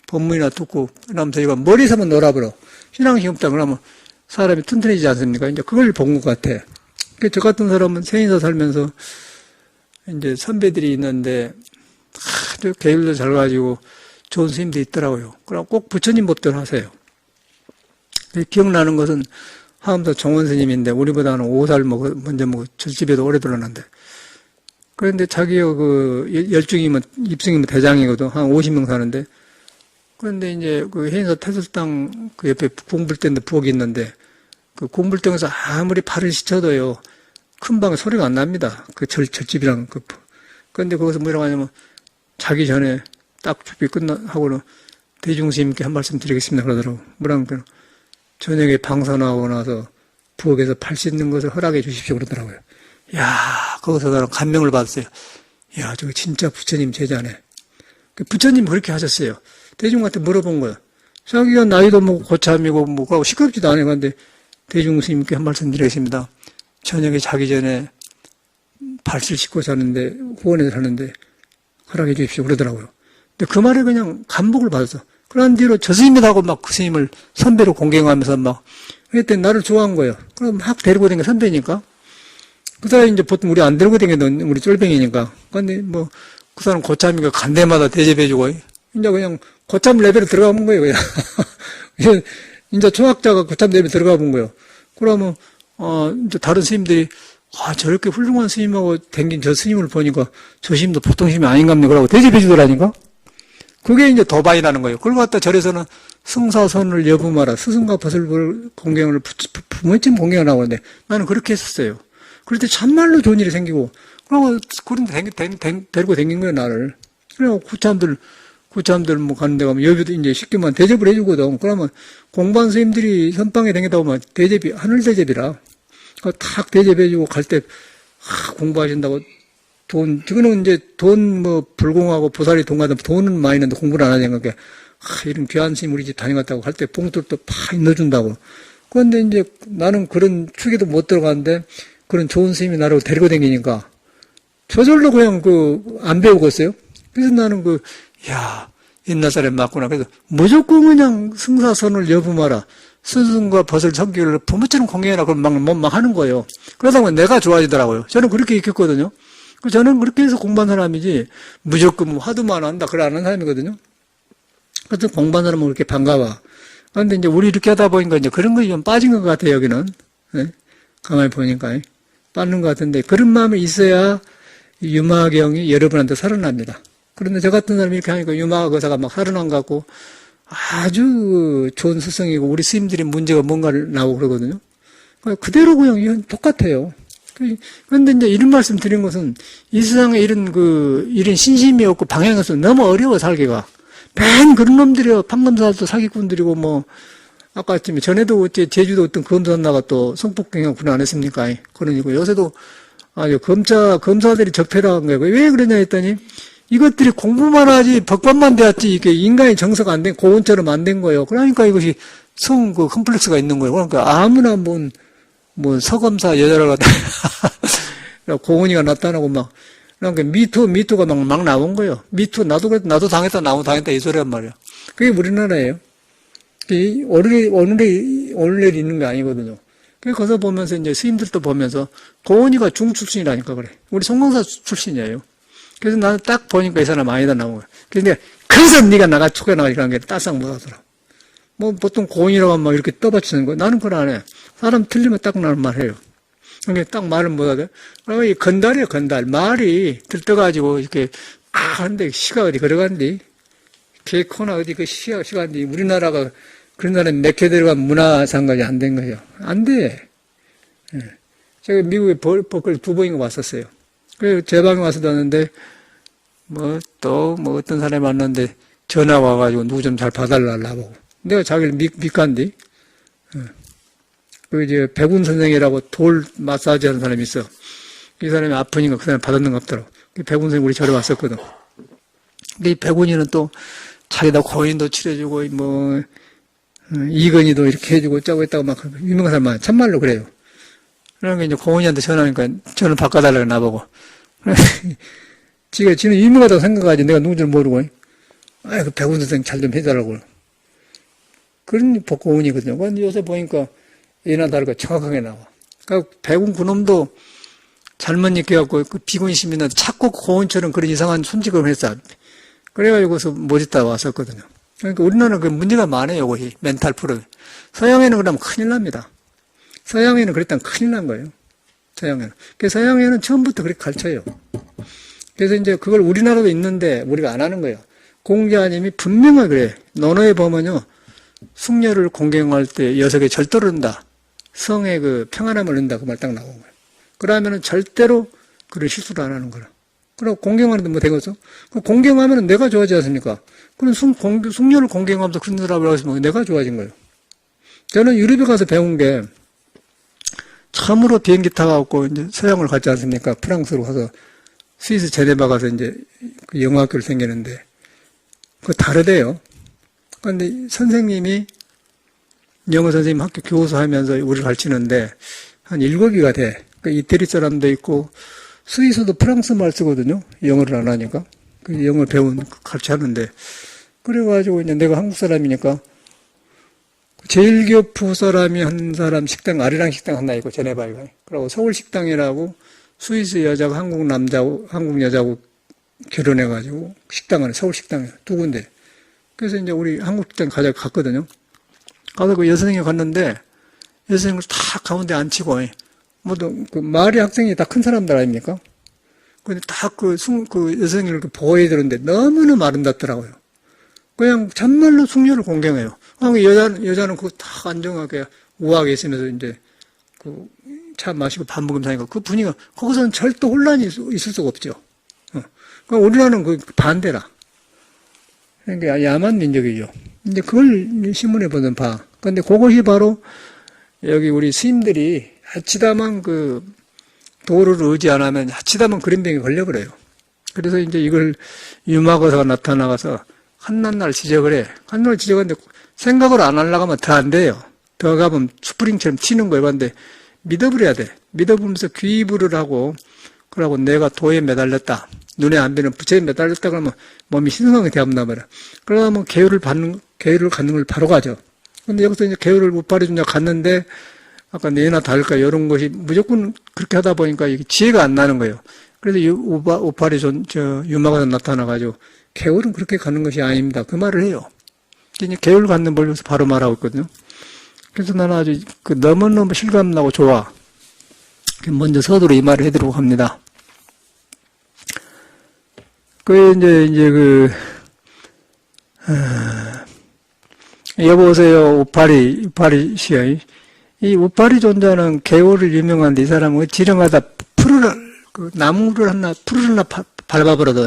법문이나 듣고 그러면서 이거 머리에서만 놀아버려. 신앙심 없다 그러면 사람이 튼튼해지지 않습니까? 이제 그걸 본 것 같아. 저 같은 사람은 세인사 살면서 이제 선배들이 있는데 아주 계율도 잘 가지고 좋은 스님들이 있더라고요. 그럼 꼭 부처님 법대로 하세요. 기억나는 것은 하암사 정원 스님인데 우리보다는 5살 먼저 절집에도 오래 들어놨는데 그런데 자기가 열중이면 입승이면 대장이거든. 한 50명 사는데 그런데 이제 해인사 태술당 옆에 공불대인데 부엌이 있는데 그 공불대에서 아무리 팔을 씻어도요 큰 방에 소리가 안 납니다. 절집이랑 그런데 거기서 뭐라고 하냐면 자기 전에 딱 준비 하고는 대중스님께 한 말씀 드리겠습니다 그러더라고. 뭐라면 저녁에 방선하고 나서 부엌에서 팔 씻는 것을 허락해 주십시오 그러더라고요. 야, 거기서 나는 감명을 받았어요. 야, 저거 진짜 부처님 제자네. 부처님 그렇게 하셨어요. 대중한테 물어본 거예요. 자기가 나이도 뭐 고참이고 뭐고 시끄럽지도 않아요. 그런데 대중스님께 한 말씀 드리겠습니다. 저녁에 자기 전에 발실 씻고 자는데 후원해서 하는데 허락해 주십시오 그러더라고요. 근데 그 말에 그냥 감복을 받았어. 그런 뒤로 저 스님이라고 막 그 스님을 선배로 공경하면서 막 그때 나를 좋아한 거예요. 그럼 막 데리고 다니는 선배니까. 그 사람이 이제 보통 우리 안 데리고 다니는 우리 쫄뱅이니까. 근데 뭐 그 사람 고참이가 간 데마다 대접해주고 이제 그냥 고참 레벨에 들어가 본 거예요. 그냥 이제 초학자가 고참 레벨에 들어가 본 거예요. 그러면 이제 다른 스님들이 저렇게 훌륭한 스님하고 댕긴 저 스님을 보니까 저 스님도 보통 스님이 아닌갑니다. 그러고 대접해 주더라니까. 그게 이제 더 많이 나는 거예요. 그걸 갖다 절에서는 승사선을 여부마라 스승과 벗을 공경을 부모님 공경을 하고 있는데 나는 그렇게 했었어요. 그럴 때 참말로 좋은 일이 생기고 그러고 그런 데리고 댕긴 거예요, 나를. 그래고 구참들 뭐 가는 데 가면 여비도 이제 쉽게만 대접을 해주거든. 그러면 공반 스님들이 선방에 댕기다 보면 대접이 하늘 대접이라 탁 대접해주고 갈 때 공부하신다고 지금은 이제 불공하고 보살이 동가도 돈은 많이 있는데 공부를 안 하냐는 게, 이런 귀한 스님 우리 집 다녀갔다고 할 때 봉투를 또 팍 넣어준다고. 그런데 이제 나는 그런 축에도 못 들어가는데, 그런 좋은 스님이 나를 데리고 다니니까, 저절로 그냥 안 배우겠어요? 그래서 나는 옛날 사람 맞구나. 그래서 무조건 그냥 승사선을 여부마라. 스승과 벗을 성격을 부모처럼 공경해라. 그럼 막 하는 거예요. 그러다 보면 내가 좋아지더라고요. 저는 그렇게 익혔거든요. 저는 그렇게 해서 공부한 사람이지, 무조건 화두만 한다, 그래 안 하는 사람이거든요. 그래서 공부한 사람은 그렇게 반가워. 그런데 이제 우리 이렇게 하다 보니까 이제 그런 것이 좀 빠진 것 같아요, 여기는. 네? 가만히 보니까. 빠는 것 같은데, 그런 마음이 있어야 유마경이 여러분한테 살아납니다. 그런데 저 같은 사람이 이렇게 하니까 유마가 거사가 막 살아난 것 같고, 아주 좋은 스승이고, 우리 스님들이 문제가 뭔가를 나오고 그러거든요. 그대로 그냥 똑같아요. 그런데 이제 이런 말씀 드린 것은 이 세상에 이런 신심이 없고 방향이 없어 너무 어려워 살기가. 맨 그런 놈들이요. 판검사도 사기꾼들이고 뭐 아까 전에도 제주도 어떤 검사나가 또 성폭행하고 군안 안 했습니까? 그러니까 요새도 아주 검사들이 적폐라는 거예요. 왜 그러냐 했더니 이것들이 공부만 하지 법관만 되었지 이게 인간의 정서가 안 된 고온처럼 안 된 거예요. 그러니까 이것이 컴플렉스가 있는 거예요. 그러니까 아무나 서검사 여자를 갖다, 고은이가 나타나고 그러니까 미투가 막 나온 거예요. 미투, 나도 당했다, 이 소리란 말이야. 그게 우리나라예요. 오늘에 있는 게 아니거든요. 거기서 보면서 이제 스님들도 보면서, 고은이가 중 출신이라니까 그래. 우리 송광사 출신이에요. 그래서 나는 딱 보니까 이 사람 아니다 나온 거야. 근데 그래서 네가 나가 촉에 나가니까 한 게 따싹 못 하더라. 뭐 보통 고인이라고 하면 막 이렇게 떠받치는 거야. 나는 그걸 안 해. 사람 틀리면 딱 나는 말해요. 그러니까 딱 말을 못 하대. 이 건달이야 건달. 말이 들떠가지고 이렇게 하는데 시가 어디 걸어간디? 개코나 어디 그 시간디? 우리나라가 그런 나라에 맥혀 들어간 문화 상관이 안 된 거예요. 안 돼. 예. 제가 미국에 버클 2번인가 왔었어요. 그래서 제 방에 와서 왔는데, 어떤 사람이 왔는데, 전화 와가지고 누구 좀 잘 봐달라고. 내가 자기를 믿간디. 백운 선생이라고 돌 마사지 하는 사람이 있어. 이 사람이 아프니까 그 사람이 받았는 거 없더라고. 백운 선생 우리 절에 왔었거든. 근데 이 백운이는 또 자기다 고인도 치러주고, 이건희도 이렇게 해주고 짜고 했다고 막 유명한 사람만 참말로 그래요. 그러니까 이제 고은이한테 전화하니까 저는 바꿔달라고 나보고. 지는 유명하다고 생각하지 내가 누군지 모르고. 그 백운 선생 잘 좀 해달라고. 그런 고은이거든요. 근데 요새 보니까 얘나 다를까 정확하게 나와. 그러니까 백운 그놈도 잘못 느껴갖고 그 비군 시민한테 자꾸 고은처럼 그런 이상한 손짓을 했어. 그래가지고서 못 있다 왔었거든요. 그러니까 우리나라는 그 문제가 많아요, 거의. 멘탈 프로. 서양에는 그러면 큰일 납니다. 서양에는 그랬다면 큰일 난 거예요. 서양에는. 그래서 서양에는 처음부터 그렇게 가르쳐요. 그래서 이제 그걸 우리나라도 있는데 우리가 안 하는 거예요. 공자님이 분명하게 그래. 논어에 보면요. 숙녀를 공경할 때 여석에 절도를 한다. 성의 그 평안함을 넣는다. 그 말 딱 나온 거예요. 그러면은 절대로 그를 실수를 안 하는 거라. 그리고 공경하는데 뭐 되겠어? 공경하면은 내가 좋아지지 않습니까? 그럼 숙녀를 공경하면서 그런 사람을 하시면 내가 좋아진 거예요. 저는 유럽에 가서 배운 게 처음으로 비행기 타고 이제 서양을 갔지 않습니까? 프랑스로 가서 스위스 제네바 가서 이제 그 영어학교를 생기는데 그거 다르대요. 그런데 선생님이 영어 선생님 학교 교수 하면서 우리를 가르치는데 한 7개가 돼. 그 이태리 사람도 있고 스위스도 프랑스 말 쓰거든요. 영어를 안 하니까. 그 영어 가르치는데 그래가지고 이제 내가 한국 사람이니까 제일교포 사람이 한 사람 식당, 아리랑 식당 하나 있고, 제네바에 가요. 그리고 서울 식당이라고 스위스 여자고 한국 여자고 결혼해가지고 식당 안에, 서울 식당에 2군데. 그래서 이제 우리 한국 식당 갔거든요. 가서 그 여선생이 갔는데, 여선생을 다 가운데 앉히고, 그 마을의 학생이 다 큰 사람들 아닙니까? 근데 다 그 여선생을 보호해야 되는데 너무너무 아름답더라고요. 그냥 참말로 숙녀를 공경해요. 여자는 그거 다 안정하게 우아하게 있으면서 이제 그 차 마시고 밥 먹으면서 하니까 그 분위기가 거기서는 절대 혼란이 있을 수가 없죠. 그러니까 우리나라는 그 반대라. 그러니까 야만 민족이죠. 이제 그걸 신문에 보면 봐. 근데 그것이 바로 여기 우리 스님들이 하치다만 그 도를 의지 안 하면 하치다만 그림병에 걸려버려요. 그래서 이제 이걸 유마거사가 나타나가서 한낱날 지적을 해. 한낱날 지적하는데 생각을 안 하려고 하면 더 안 돼요. 더 가면 스프링처럼 튀는 거예요. 그런데 믿어버려야 돼. 믿어보면서 귀부를 하고 그러고 내가 도에 매달렸다. 눈에 안 뵈는 부채에 매달렸다 그러면 몸이 신성하게 되었나 말이야. 그러면 계율을 갖는 걸 바로 가죠. 근데 여기서 이제 계율을 못 발휘주냐 갔는데 아까 내나 다를까 이런 것이 무조건 그렇게 하다 보니까 이게 지혜가 안 나는 거예요. 그래서 오팔이 유마가 나타나가지고 계율은 그렇게 가는 것이 아닙니다. 그 말을 해요. 이제 계율 갖는 법을 바로 말하고 있거든요. 그래서 나는 아주 너무너무 실감나고 좋아. 먼저 서두로 이 말을 해드리려고 합니다. 여보세요, 우파리 시여. 이 우파리 존자는 계율을 유명한데 이 사람은 지렁하다 나무를 풀을 하나 밟아버려도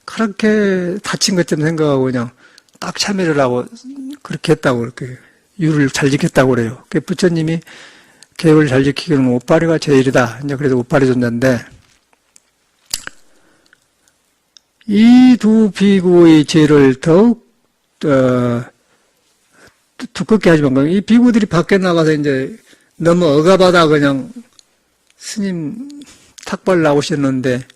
그렇게 다친 것처럼 생각하고 그냥 딱 참여를 하고 그렇게 했다고 그렇게 유를 잘 지켰다고 그래요. 그 부처님이 계율을 잘 지키기는 우파리가 제일이다. 이제 그래서 우파리 존자인데 이 두 비구의 죄를 더욱 두껍게 하지만 이 비구들이 밖에 나가서 이제 너무 억압하다 그냥 스님 탁발 나오셨는데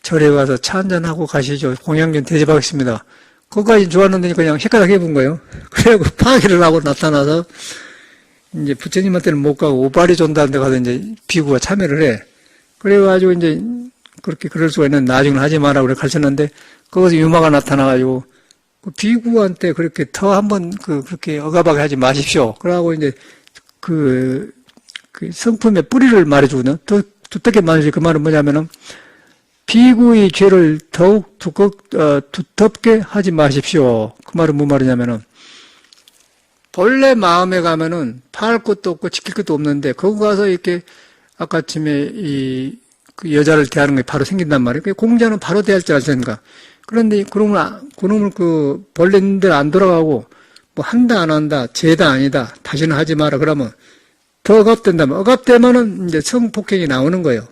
절에 가서 차 한잔하고 가시죠. 공양전 대접하겠습니다. 거기까지 좋았는데 그냥 헷갈려 해본 거예요. 그래갖고 파기를 하고 나타나서 이제 부처님한테는 못 가고 오파리 존다한테 가서 이제 비구가 참여를 해. 그래가지고 이제 그렇게 그럴 수가 있는 나중에 하지 마라 그래 가르쳤는데 거기서 유마가 나타나가지고 그 비구한테 그렇게 더 한번 그렇게 억압하게 하지 마십시오. 그러고 이제 그 성품의 뿌리를 말해주거든요. 더 두텁게 말해주지. 그 말은 뭐냐면은 비구의 죄를 더욱 두텁게 하지 마십시오. 그 말은 뭐 말이냐면은 본래 마음에 가면은 파할 것도 없고 지킬 것도 없는데 거기 가서 이렇게 아까 아침에 그 여자를 대하는 게 바로 생긴단 말이에요. 그 공자는 바로 대할 줄 알았으니까. 그런데 그놈을 그 본래 있는 대로 안 돌아가고 뭐 한다 안 한다 죄다 아니다 다시는 하지 마라 그러면 더 억압된다면 억압되면은 이제 성폭행이 나오는 거예요.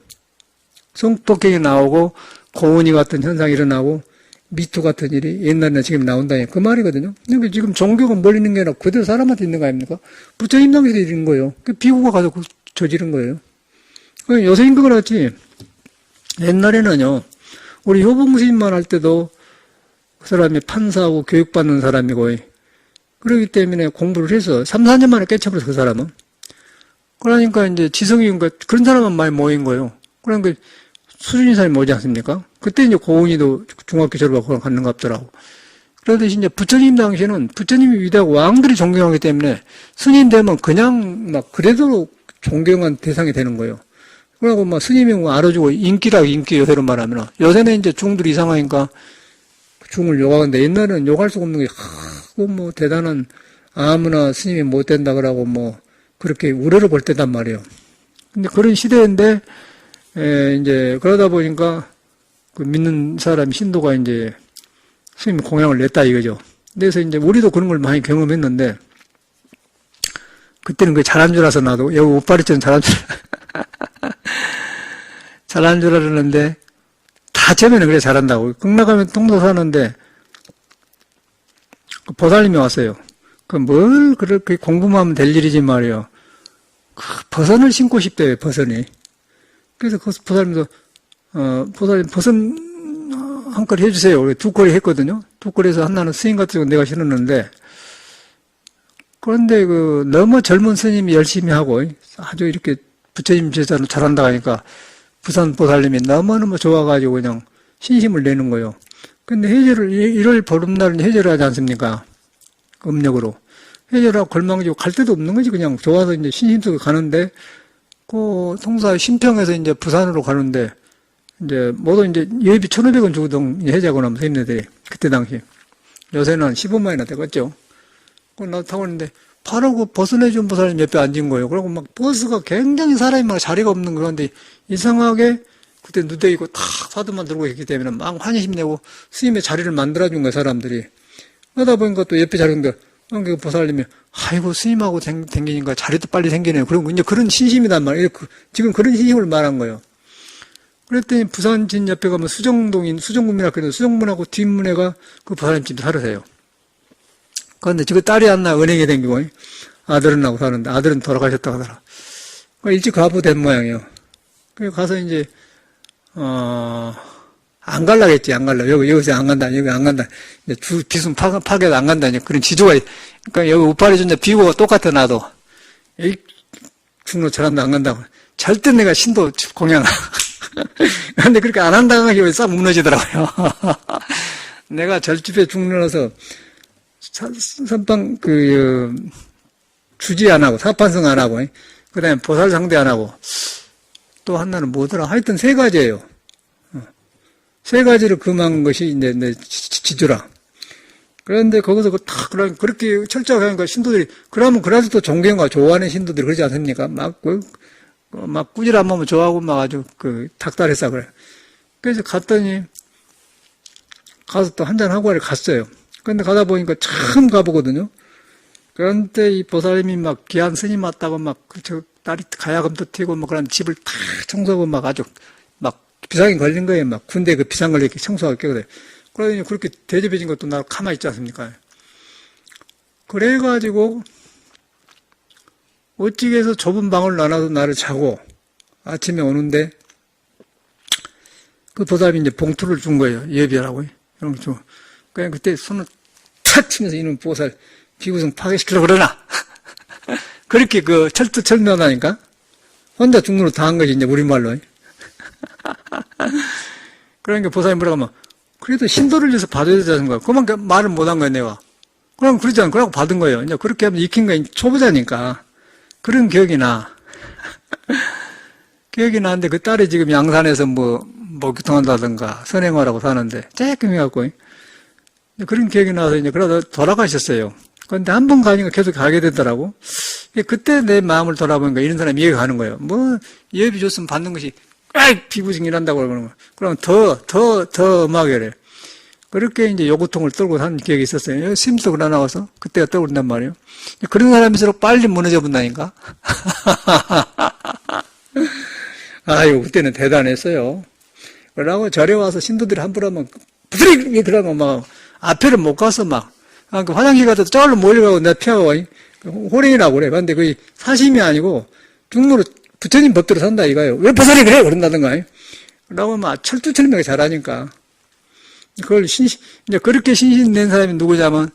성폭행이 나오고 고은이 같은 현상이 일어나고 미투 같은 일이 옛날이나 지금 나온다니 그 말이거든요. 근데 지금 종교가 멀리 있는 게 아니라 그대로 사람한테 있는 거 아닙니까? 부처님 당에서 있는 거예요. 그 비구가 가서 저지른 거예요. 요새 인도 그렇지. 옛날에는요. 우리 효봉스님만 할 때도 그 사람이 판사하고 교육받는 사람이고 그러기 때문에 공부를 해서 3, 4년 만에 깨쳐버렸어 그 사람은. 그러니까 이제 지성인 거 그런 사람만 많이 모인 거예요. 그러니까 수준인 사람이 오지 않습니까? 그때 이제 고은이도 중학교 졸업하고 갔는 것 같더라고. 그러듯이 이제 부처님 당시에는 부처님이 위대하고 왕들이 존경하기 때문에 스님 되면 그냥 막 그래도 존경한 대상이 되는 거예요. 그러고 막 스님이 뭐 알아주고 인기라고 인기 요새로 말하면 요새는 이제 중들이 이상하니까 중을 욕하는데 옛날에는 욕할 수가 없는 게 뭐 대단한 아무나 스님이 못 된다 그러고 뭐 그렇게 우려를 볼 때단 말이에요. 근데 그런 시대인데 이제 그러다 보니까 그 믿는 사람 신도가 이제 스님 공양을 냈다 이거죠. 그래서 이제 우리도 그런 걸 많이 경험했는데 그때는 그게 잘한 줄 알아서 나도 여기 옷바리처럼 잘한 줄 잘한 줄 알았는데 다 처음에는 그래 잘한다고. 극락하면 통도 사는데 그 보살님이 왔어요. 그 뭘 그렇게 공부만 하면 될 일이지 말이요. 그 버선을 신고 싶대요. 버선이. 그래서 그 보살님도 보살님 버선 한 컬 해주세요. 두 컬이 했거든요. 두 컬에서 하나는 스님 같은 거 내가 신었는데 그런데 그 너무 젊은 스님이 열심히 하고 아주 이렇게 부처님 제자로 잘한다 하니까 부산 보살님이 너무너무 좋아가지고 그냥 신심을 내는 거예요. 근데 해제를 1월 보름날은 해제를 하지 않습니까? 음력으로. 해제를 하고 걸망지고 갈 데도 없는 거지. 그냥 좋아서 이제 신심 속에 가는데 그 통사 신평에서 이제 부산으로 가는데 이제 모두 이제 예비 1,500원 주거든 해제하고 나면 스님네들이 그때 당시. 요새는 한 15만이나 되겠죠. 나도 타고 있는데 바로 그 버스내준 보살님 옆에 앉은 거예요. 그리고 막 버스가 굉장히 사람이 많아 자리가 없는 그런데 이상하게 그때 누대이고 탁 사도만 들고 있기 때문에 막 환희심 내고 스님의 자리를 만들어준 거예요, 사람들이. 그러다 보니까 또 옆에 자리인데, 그 보살님이, 아이고, 스님하고 생기니까 자리도 빨리 생기네요. 그리고 이제 그런 신심이단 말이에요. 지금 그런 신심을 말한 거예요. 그랬더니 부산진 옆에 가면 수정군이라고 수정문하고 뒷문에가 그 보살님 집에 살으세요. 그런데 지금 딸이 하나 은행에 댕기고, 아들은 하고 사는데, 아들은 돌아가셨다고 하더라. 일찍 가부된 모양이에요. 그래서 가서 이제, 안 갈라겠지, 안 갈라. 여기서 안 간다, 여기 안 간다. 이제 비순 파괴도 안 간다. 그런 지조가, 그러니까 여기 우파리 존재 비구가 똑같아, 나도. 이 중로 잘한다, 안 간다고. 절대 내가 신도 공양. 근데 그렇게 안 한다고 하기 싹 무너지더라고요. 내가 절집에 중로라서 선방, 주지 안 하고, 사판성 안 하고, 그 다음에 보살 상대 안 하고, 또 하나는 뭐더라? 하여튼 3가지예요. 3가지를 금한 것이 이제 내 지주라. 그런데 거기서 그렇게 철저하게 하니까 신도들이, 그러면 그래도 또 존경과 좋아하는 신도들이 그러지 않습니까? 막 꾸지람하면 좋아하고 막 아주 닭다리싸 그래. 그래서 갔더니, 가서 또 한잔하고 갔어요. 근데 가다 보니까 처음 가보거든요. 그런데 이 보살님이 막 귀한 스님 왔다고 딸이 가야금도 튀고 그런 집을 다 청소하고 아주 비상이 걸린 거예요. 군대 비상 걸려 이렇게 청소하고 그래. 그러더니 그렇게 대접해진 것도 나 가만히 있지 않습니까? 그래가지고 어찌게 해서 좁은 방을 나눠서 나를 자고 아침에 오는데 그 보살님이 이제 봉투를 준 거예요. 예비하라고. 이런 거 줘. 그냥 그때 손을 탁 치면서 이놈 보살 비구성 파괴시키려고 그러나? 그렇게 철두철미하다니까? 혼자 중로로 다 한 것이 이제 우리말로. 그러니까 보살이 뭐라고 하면, 그래도 신도를 위해서 받아야 되지 않습니까? 그만큼 말을 못한 거예요, 내가. 그럼 그러지 않고, 그러고 받은 거예요. 이제 그렇게 하면 익힌 거 초보자니까. 그런 기억이 나. 기억이 나는데 그 딸이 지금 양산에서 목욕통한다든가 선행하라고 사는데, 쬐끔 해갖고, 그런 기억이 나서 이제 그러다 돌아가셨어요. 그런데 한 번 가니까 계속 가게 되더라고. 그때 내 마음을 돌아보니까 이런 사람이 이해가 가는 거예요. 예비 줬으면 받는 것이, 비부증이란다고 그러는 거예요. 그러면 더 음하게 그래. 그렇게 이제 요구통을 떨고 산 기억이 있었어요. 심도 그러 나와서 그때가 떠오른단 말이에요. 그런 사람일수록 빨리 무너져 본다니까. 아이고, 그때는 대단했어요. 그러고 절에 와서 신도들이 함부로 하면, 부스릭! 그러고 막, 앞에를 못 가서 막, 그 화장실 가서 저절로 몰려가고 내가 피하고, 호랭이라고 그래. 근데 그게 사심이 아니고, 중무로 부처님 법대로 산다 이거예요. 왜 부살이 그래? 그런다든가. 그러고 막 철두철미하게 잘하니까. 그걸 이제 그렇게 신신된 사람이 누구냐면,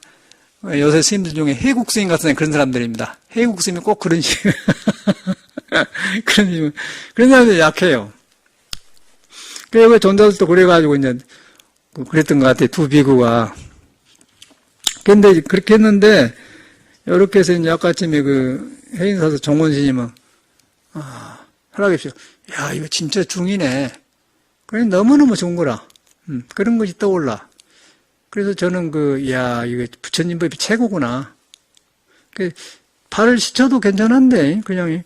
요새 스님들 중에 해국 스님 같은 그런 사람들입니다. 해국 스님이 꼭 그런 식. 그런 사람들이 약해요. 그래서 전자들도 그래가지고 이제, 그랬던 것 같아요. 두 비구가. 근데 그렇게 했는데, 이렇게 해서 이제 아까쯤에 해인사서 정원스님은, 하라겠어요. 야, 이거 진짜 중이네. 그래, 너무너무 좋은 거라. 그런 것이 떠올라. 그래서 저는 이거 부처님 법이 최고구나. 발을 씻어도 괜찮은데, 그냥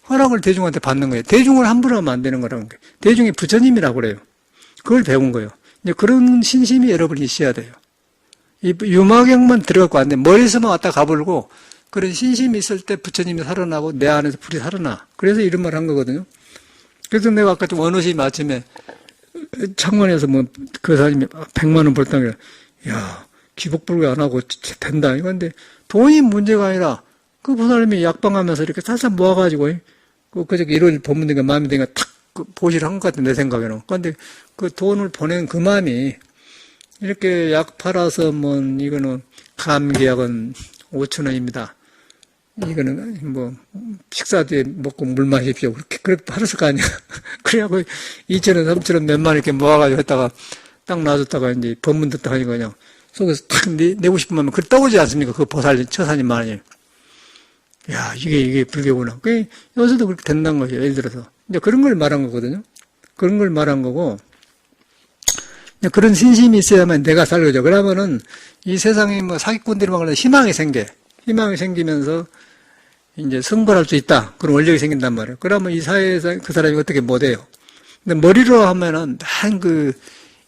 허락을 대중한테 받는 거예요. 대중을 함부로 하면 안 되는 거라는 거예요. 대중이 부처님이라고 그래요. 그걸 배운 거예요. 이제 그런 신심이 여러분이 있어야 돼요. 이 유마경만 들어갖고 안 돼. 머리에서만 왔다 가불고, 그런 신심이 있을 때 부처님이 살아나고 내 안에서 불이 살아나. 그래서 이런 말 한 거거든요. 그래서 내가 아까 좀 원호심 아침에 창원에서 그 사람이 100만 원 벌다는 게, 야, 기복불교 안 하고 된다. 이건데 돈이 문제가 아니라 그 사람이 약방하면서 이렇게 살살 모아가지고, 그저께 1월 법문되니까 마음이 드니까 탁 보시를 한 것 같아, 내 생각에는. 그런데 그 돈을 보낸 그 마음이 이렇게 약 팔아서 이거는 감기약은 5,000원입니다. 이거는 식사 뒤에 먹고 물 마십시오. 그렇게 팔았을 거 아니야. 그래갖고 2,000원, 3,000원 몇만 이렇게 모아가지고 했다가 딱 놔줬다가 이제 법문 듣다 하니까 그냥 속에서 탁 내고 싶으면 그걸 떠오르지 않습니까? 그 보살, 처사님 말이. 야, 이게 불교구나. 여기서도 그렇게 된다는 거죠. 예를 들어서. 이제 그런 걸 말한 거거든요. 그런 걸 말한 거고, 그런 신심이 있어야만 내가 살거죠. 그러면은 이 세상에 사기꾼들이 막 희망이 생기면서 이제 승벌할 수 있다. 그런 원력이 생긴단 말이에요. 그러면 이 사회에서 그 사람이 어떻게 못해요. 근데 머리로 하면은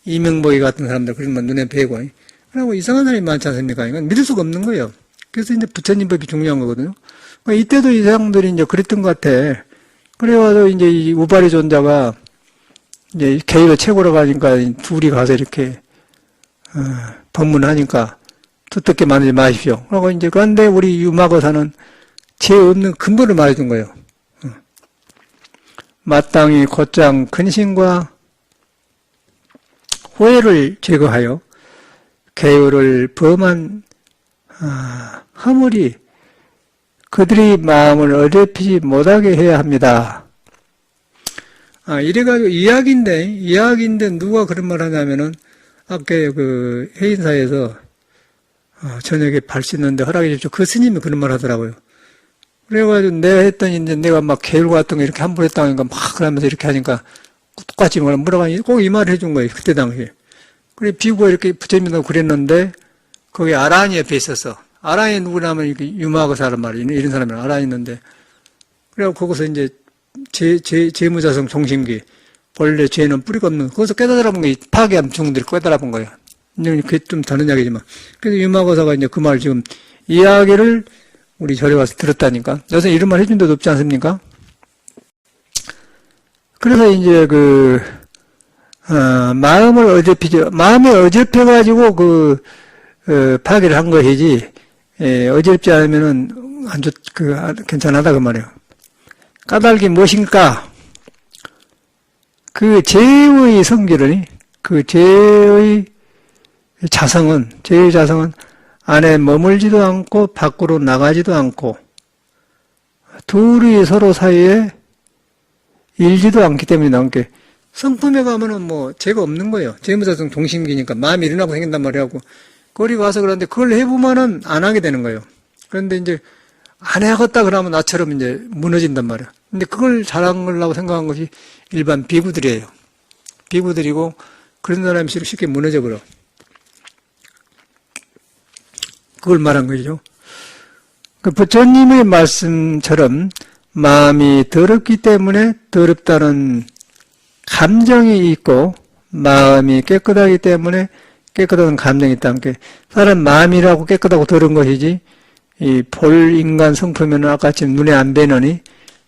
이명복이 같은 사람들 그러면 눈에 뵈고, 그리고 이상한 사람이 많지 않습니까? 이건 믿을 수가 없는 거예요. 그래서 이제 부처님 법이 중요한 거거든요. 이때도 이 사람들이 이제 그랬던 것 같아. 그래가지고 이제 이 우바리 존자가 이제 개의가 최고라고 하니까 둘이 가서 이렇게, 법문하니까 두텁게 만들지 마십시오. 그러고 이제 그런데 우리 유마거사는 죄 없는 근본을 말해준 거예요. 마땅히 곧장 근심과 후회를 제거하여 개의를 범한 허물이 그들이 마음을 어렵히지 못하게 해야 합니다. 이래가지고 이야기인데 누가 그런 말 하냐면은 아까 그 해인사에서 저녁에 발 씻는데 허락해 주십시오. 그 스님이 그런 말 하더라고요. 그래가지고 내가 했더니 이제 내가 막 개울 같은 거 이렇게 함부로 했다고 하니까 막 그러면서 이렇게 하니까 똑같이 물어가니 꼭 이 말을 해준 거예요. 그때 당시에. 그래 비구가 이렇게 부처님이라고 그랬는데 거기 아란이 옆에 있었어. 아란이 누구냐면 이렇게 유마하고 사람 말이에요. 이런 사람이 아란이 있는데 그래갖고 거기서 이제 재무자성 종심기 본래 죄는 뿌리가 없는 거기서 깨달아본 게 파괴한 중들이 깨달아본 거예요. 그게 좀 다른 이야기지만 그래서 유마거사가 이제 그 말 지금 이야기를 우리 절에 와서 들었다니까. 요새 이런 말 해준 데도 없지 않습니까? 그래서 이제 마음을 마음이 어설펴가지고 파괴를 한 것이지, 어지럽지 않으면은 괜찮하다 그 말이에요. 까닭이 무엇인가? 그 죄의 성질은, 그 죄의 자성은 안에 머물지도 않고 밖으로 나가지도 않고 둘이 서로 사이에 일지도 않기 때문에 나온 게 성품에 가면은 뭐 죄가 없는 거예요. 재무자성 종심기니까 마음이 일어나고 생긴단 말이라고. 거기 가서 그런데 그걸 해보면은 안 하게 되는 거예요. 그런데 이제 안 해야겠다 그러면 나처럼 이제 무너진단 말이야. 근데 그걸 잘한 거라고 생각한 것이 일반 비구들이에요. 비구들이고 그런 사람이 쉽게 무너져 버려. 그걸 말한 거죠. 그 부처님의 말씀처럼 마음이 더럽기 때문에 더럽다는 감정이 있고 마음이 깨끗하기 때문에 깨끗한 감정이 있다는 게 사람 마음이라고 깨끗하고 더러운 것이지 이 볼 인간 성품에는 아까처럼 눈에 안 뵈느니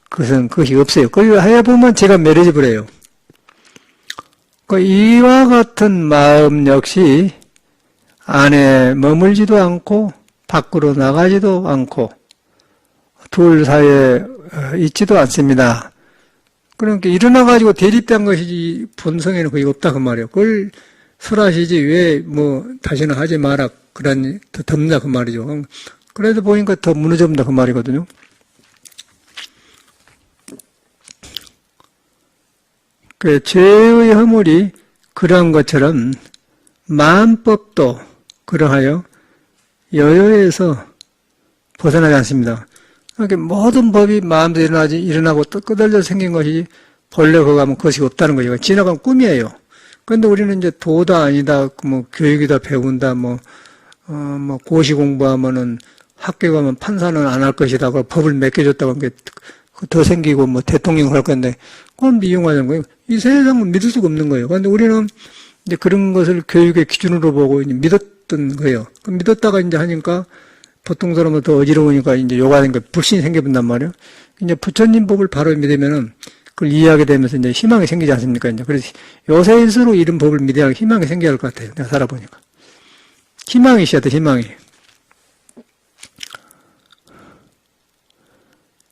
그것이 없어요. 그걸 해보면 제가 멸해져 버려요. 이와 같은 마음 역시 안에 머물지도 않고 밖으로 나가지도 않고 둘 사이에 있지도 않습니다. 그러니까 일어나가지고 대립된 것이지 본성에는 거의 없다 그 말이에요. 그걸 설하시지 왜 뭐 다시는 하지 마라 그러니 더 덥나 그 말이죠. 그래도 보니까 더 무너집니다 그 말이거든요. 그 죄의 허물이 그러한 것처럼 마음법도 그러하여 여여에서 벗어나지 않습니다. 그러니까 모든 법이 마음대로 일어나고 또 끄달려 생긴 것이 본래 그거 하면 그것이 없다는 거예요. 지나간 꿈이에요. 그런데 우리는 이제 도다 아니다, 뭐 교육이다 배운다, 뭐 고시 공부하면은 학교 가면 판사는 안 할 것이다, 그 법을 맡겨줬다고 한 게 더 생기고 뭐 대통령 할 건데 그건 미용하는 거예요. 이 세상은 믿을 수가 없는 거예요. 그런데 우리는 이제 그런 것을 교육의 기준으로 보고 이제 믿었던 거예요. 믿었다가 이제 하니까 보통 사람은 더 어지러우니까 이제 요가하는 거 불신이 생겨본단 말이에요. 이제 부처님 법을 바로 믿으면은 그걸 이해하게 되면서 이제 희망이 생기지 않습니까? 이제 그래서 요새일수록 이런 법을 믿어야 희망이 생겨야 할 것 같아요. 내가 살아보니까. 희망이 있어야 돼, 희망이.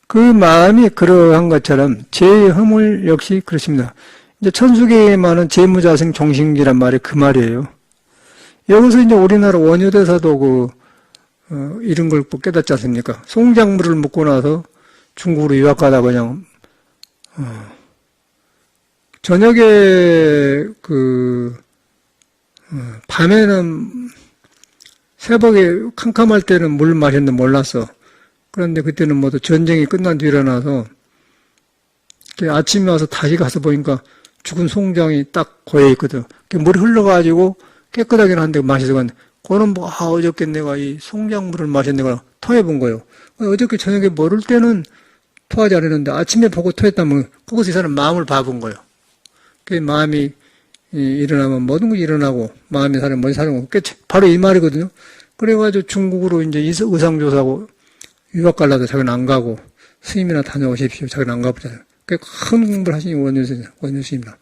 그 마음이 그러한 것처럼 죄의 허물 역시 그렇습니다. 이제 천수계에 많은 재무자생 종신기란 말이 그 말이에요. 여기서 이제 우리나라 원효대사도 이런 걸 깨닫지 않습니까? 송장물을 먹고 나서 중국으로 유학 가다 그냥, 저녁에 밤에는 새벽에 캄캄할 때는 물 마셨는데 몰랐어. 그런데 그때는 모두 전쟁이 끝난 뒤 일어나서 아침에 와서 다시 가서 보니까 죽은 송장이 딱 고여 있거든. 물이 흘러가지고 깨끗하긴 한데 마셔서 갔는데 그거는 어저께 내가 이 송장물을 마셨는데 토해 본 거예요. 어저께 저녁에 모를 때는 토하지 않았는데 아침에 보고 토했다면 그것이 이 사람 마음을 봐본 거예요. 그 마음이 일어나면 모든 것이 일어나고 마음이 사는 뭔 사는 거 바로 이 말이거든요. 그래가지고 중국으로 이제 의상조사하고 유학 갈라도 자기는 안 가고 스님이나 다녀오십시오. 자기는 안 가보잖아요. 큰 공부를 하시니 원효스님입니다.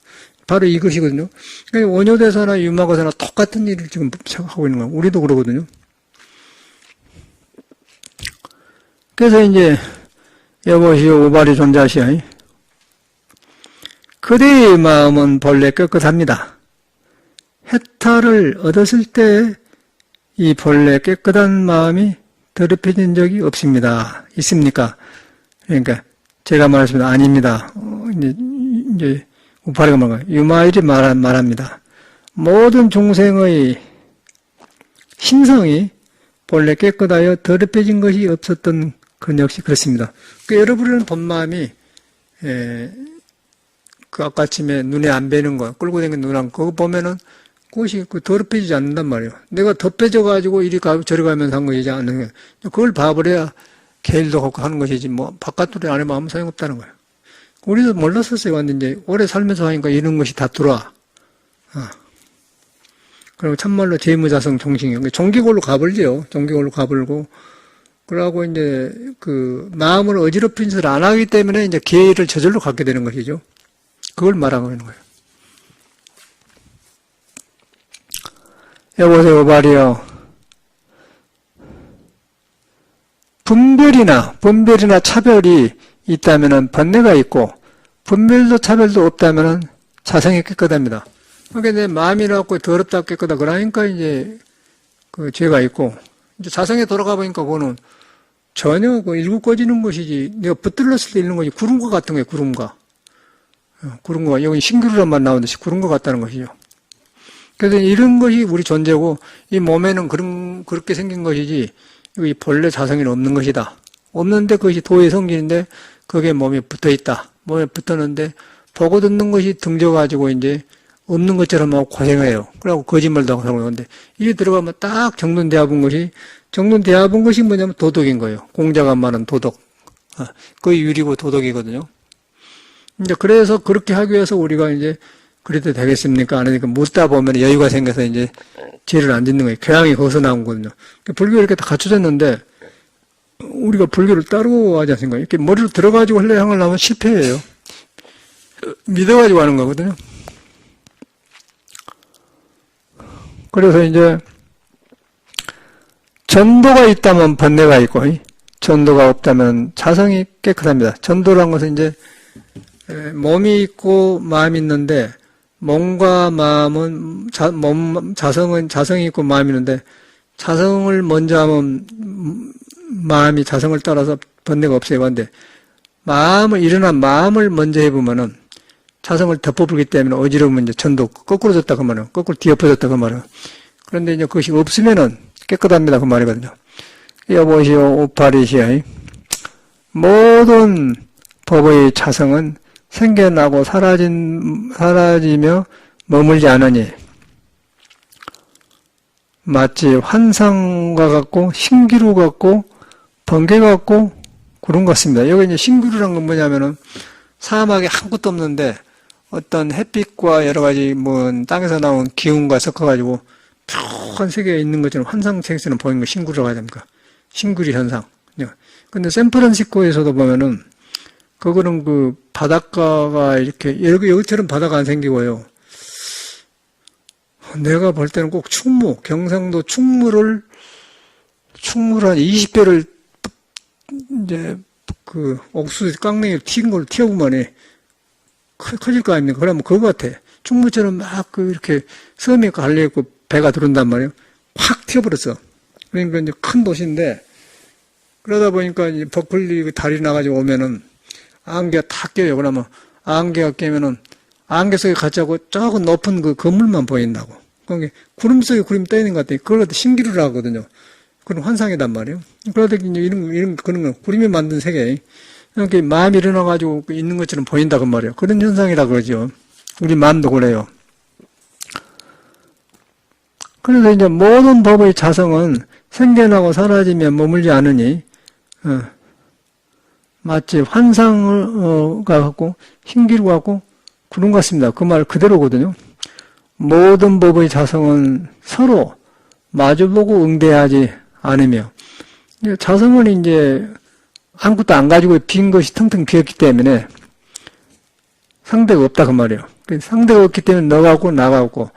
바로 이것이거든요. 그러니까 원효대사나 유마거사나 똑같은 일을 지금 하고 있는 거예요. 우리도 그러거든요. 그래서 이제 여보시오 오발이 존자시오. 그대의 마음은 본래 깨끗합니다. 해탈을 얻었을 때 이 본래 깨끗한 마음이 더럽혀진 적이 없습니다. 있습니까? 그러니까 제가 말했습니다. 아닙니다. 이제 우파리가 말합니다. 유마일이 말합니다. 모든 중생의 심성이 본래 깨끗하여 더럽혀진 것이 없었던 그 역시 그렇습니다. 그러니까 여러분은 본마음이 그 아까쯤에 눈에 안 뵈는 거, 끌고 다니는 눈 안, 그거 보면은 그것이 더럽혀지지 않는단 말이에요. 내가 덧빼져가지고 이리 가, 저리 가면서 한 것이지 않는 거예요. 그걸 봐버려야 계일도 갖고 하는 것이지, 뭐, 바깥으로 안 해면 아무 소용없다는 거예요. 우리도 몰랐었어요. 완전 이제 오래 살면서 하니까 이런 것이 다 들어와. 그리고 참말로 재무자성 종신이요. 종기골로 가버리죠. 종기골로 가버리고. 그러고 이제 마음을 어지럽힌 짓을 안 하기 때문에 이제 계일을 저절로 갖게 되는 것이죠. 그걸 말하고 있는 거예요. 여보세요, 말이요. 분별이나 차별이 있다면은 번뇌가 있고, 분별도 차별도 없다면은 자성이 깨끗합니다. 그러니까 내 마음이라고 더럽다 깨끗하다. 그러니까 이제 죄가 있고, 이제 자성에 돌아가 보니까 그거는 전혀 일구 꺼지는 것이지, 내가 붙들렸을 때 있는 것이 구름과 같은 거예요, 구름과. 구른 거, 여기 신기루란 말 나오는데 구른 것 같다는 것이죠. 그래서 이런 것이 우리 존재고, 이 몸에는 그렇게 생긴 것이지, 이 본래 자성이 없는 것이다. 없는데 그것이 도의 성질인데, 그게 몸에 붙어 있다. 몸에 붙었는데, 보고 듣는 것이 등져가지고 이제, 없는 것처럼 하고 고생해요. 그래갖고 거짓말도 하고 그러는데, 이게 들어가면 딱 정돈되어본 것이 뭐냐면 도덕인 거예요. 공자가 말하는 도덕. 그게 유리고 도덕이거든요. 이제 그래서 그렇게 하기 위해서 우리가 이제 그래도 되겠습니까? 안 하니까 묻다 보면 여유가 생겨서 이제 죄를 안 짓는 거예요. 교양이 거기서 나온 거거든요. 불교가 이렇게 다 갖춰졌는데 우리가 불교를 따르고 하지 않습니까? 이렇게 머리로 들어가지고 하려고 하면 실패해요. 믿어가지고 하는 거거든요. 그래서 이제 전도가 있다면 번뇌가 있고 전도가 없다면 자성이 깨끗합니다. 전도란 것은 이제 몸이 있고 마음이 있는데 몸과 마음은 자성이 있고 마음이 있는데 자성을 먼저 하면 마음이 자성을 따라서 번뇌가 없어요. 근데 일어난 마음을 먼저 해보면은 자성을 덮어버리기 때문에 어지러우면 이제 전도 거꾸로 졌다 그 말은 거꾸로 뒤엎어졌다 그 말은. 그런데 이제 그것이 없으면은 깨끗합니다 그 말이거든요. 여보시오 오파리시오. 모든 법의 자성은 생겨나고 사라지며 머물지 않으니 마치 환상과 같고 신기루 같고 번개 같고 그런 것 같습니다. 여기 이제 신기루란 건 뭐냐면은 사막에 아무것도 없는데 어떤 햇빛과 여러 가지 땅에서 나온 기운과 섞어가지고 푸른 세계에 있는 것처럼 환상책에서는 보이는 거 신기루라고 하지 않습니까? 신기루 현상. 근데 샌프란시스코에서도 보면은 그거는 그 바닷가가 이렇게 여기처럼 바다가 안 생기고요. 내가 볼 때는 꼭 경상도 충무를 한 20배를 이제 그 옥수수 깡냉이 튀긴 걸 튀어보면 커질 거 아닙니까? 그러면 그거 같아. 충무처럼 막 이렇게 섬이 갈려있고 배가 들어온단 말이에요. 확 튀어버렸어. 그러니까 이제 큰 도시인데 그러다 보니까 이제 버클리 다리 나가지고 오면은 안개가 탁 껴요. 그러면 안개가 끼면은 안개 속에 갇히고 조금 높은 그 건물만 보인다고. 그게 구름 속에 구름이 떠 있는 것 같아요. 그걸 갖다 신기루라 하거든요. 그런 환상이단 말이에요. 그러다 이제 그런 거 구름이 만든 세계. 이렇게 마음이 일어나가지고 있는 것처럼 보인다 그 말이에요. 그런 현상이라 그러죠. 우리 마음도 그래요. 그래서 이제 모든 법의 자성은 생겨나고 사라지며 머물지 않으니 마치 환상을 갖고 신기루 같고 그런 것 같습니다. 그 말 그대로거든요. 모든 법의 자성은 서로 마주보고 응대하지 않으며 자성은 이제 아무것도 안 가지고 빈 것이 텅텅 비었기 때문에 상대가 없다 그 말이에요. 상대가 없기 때문에 너가 없고 나가 없고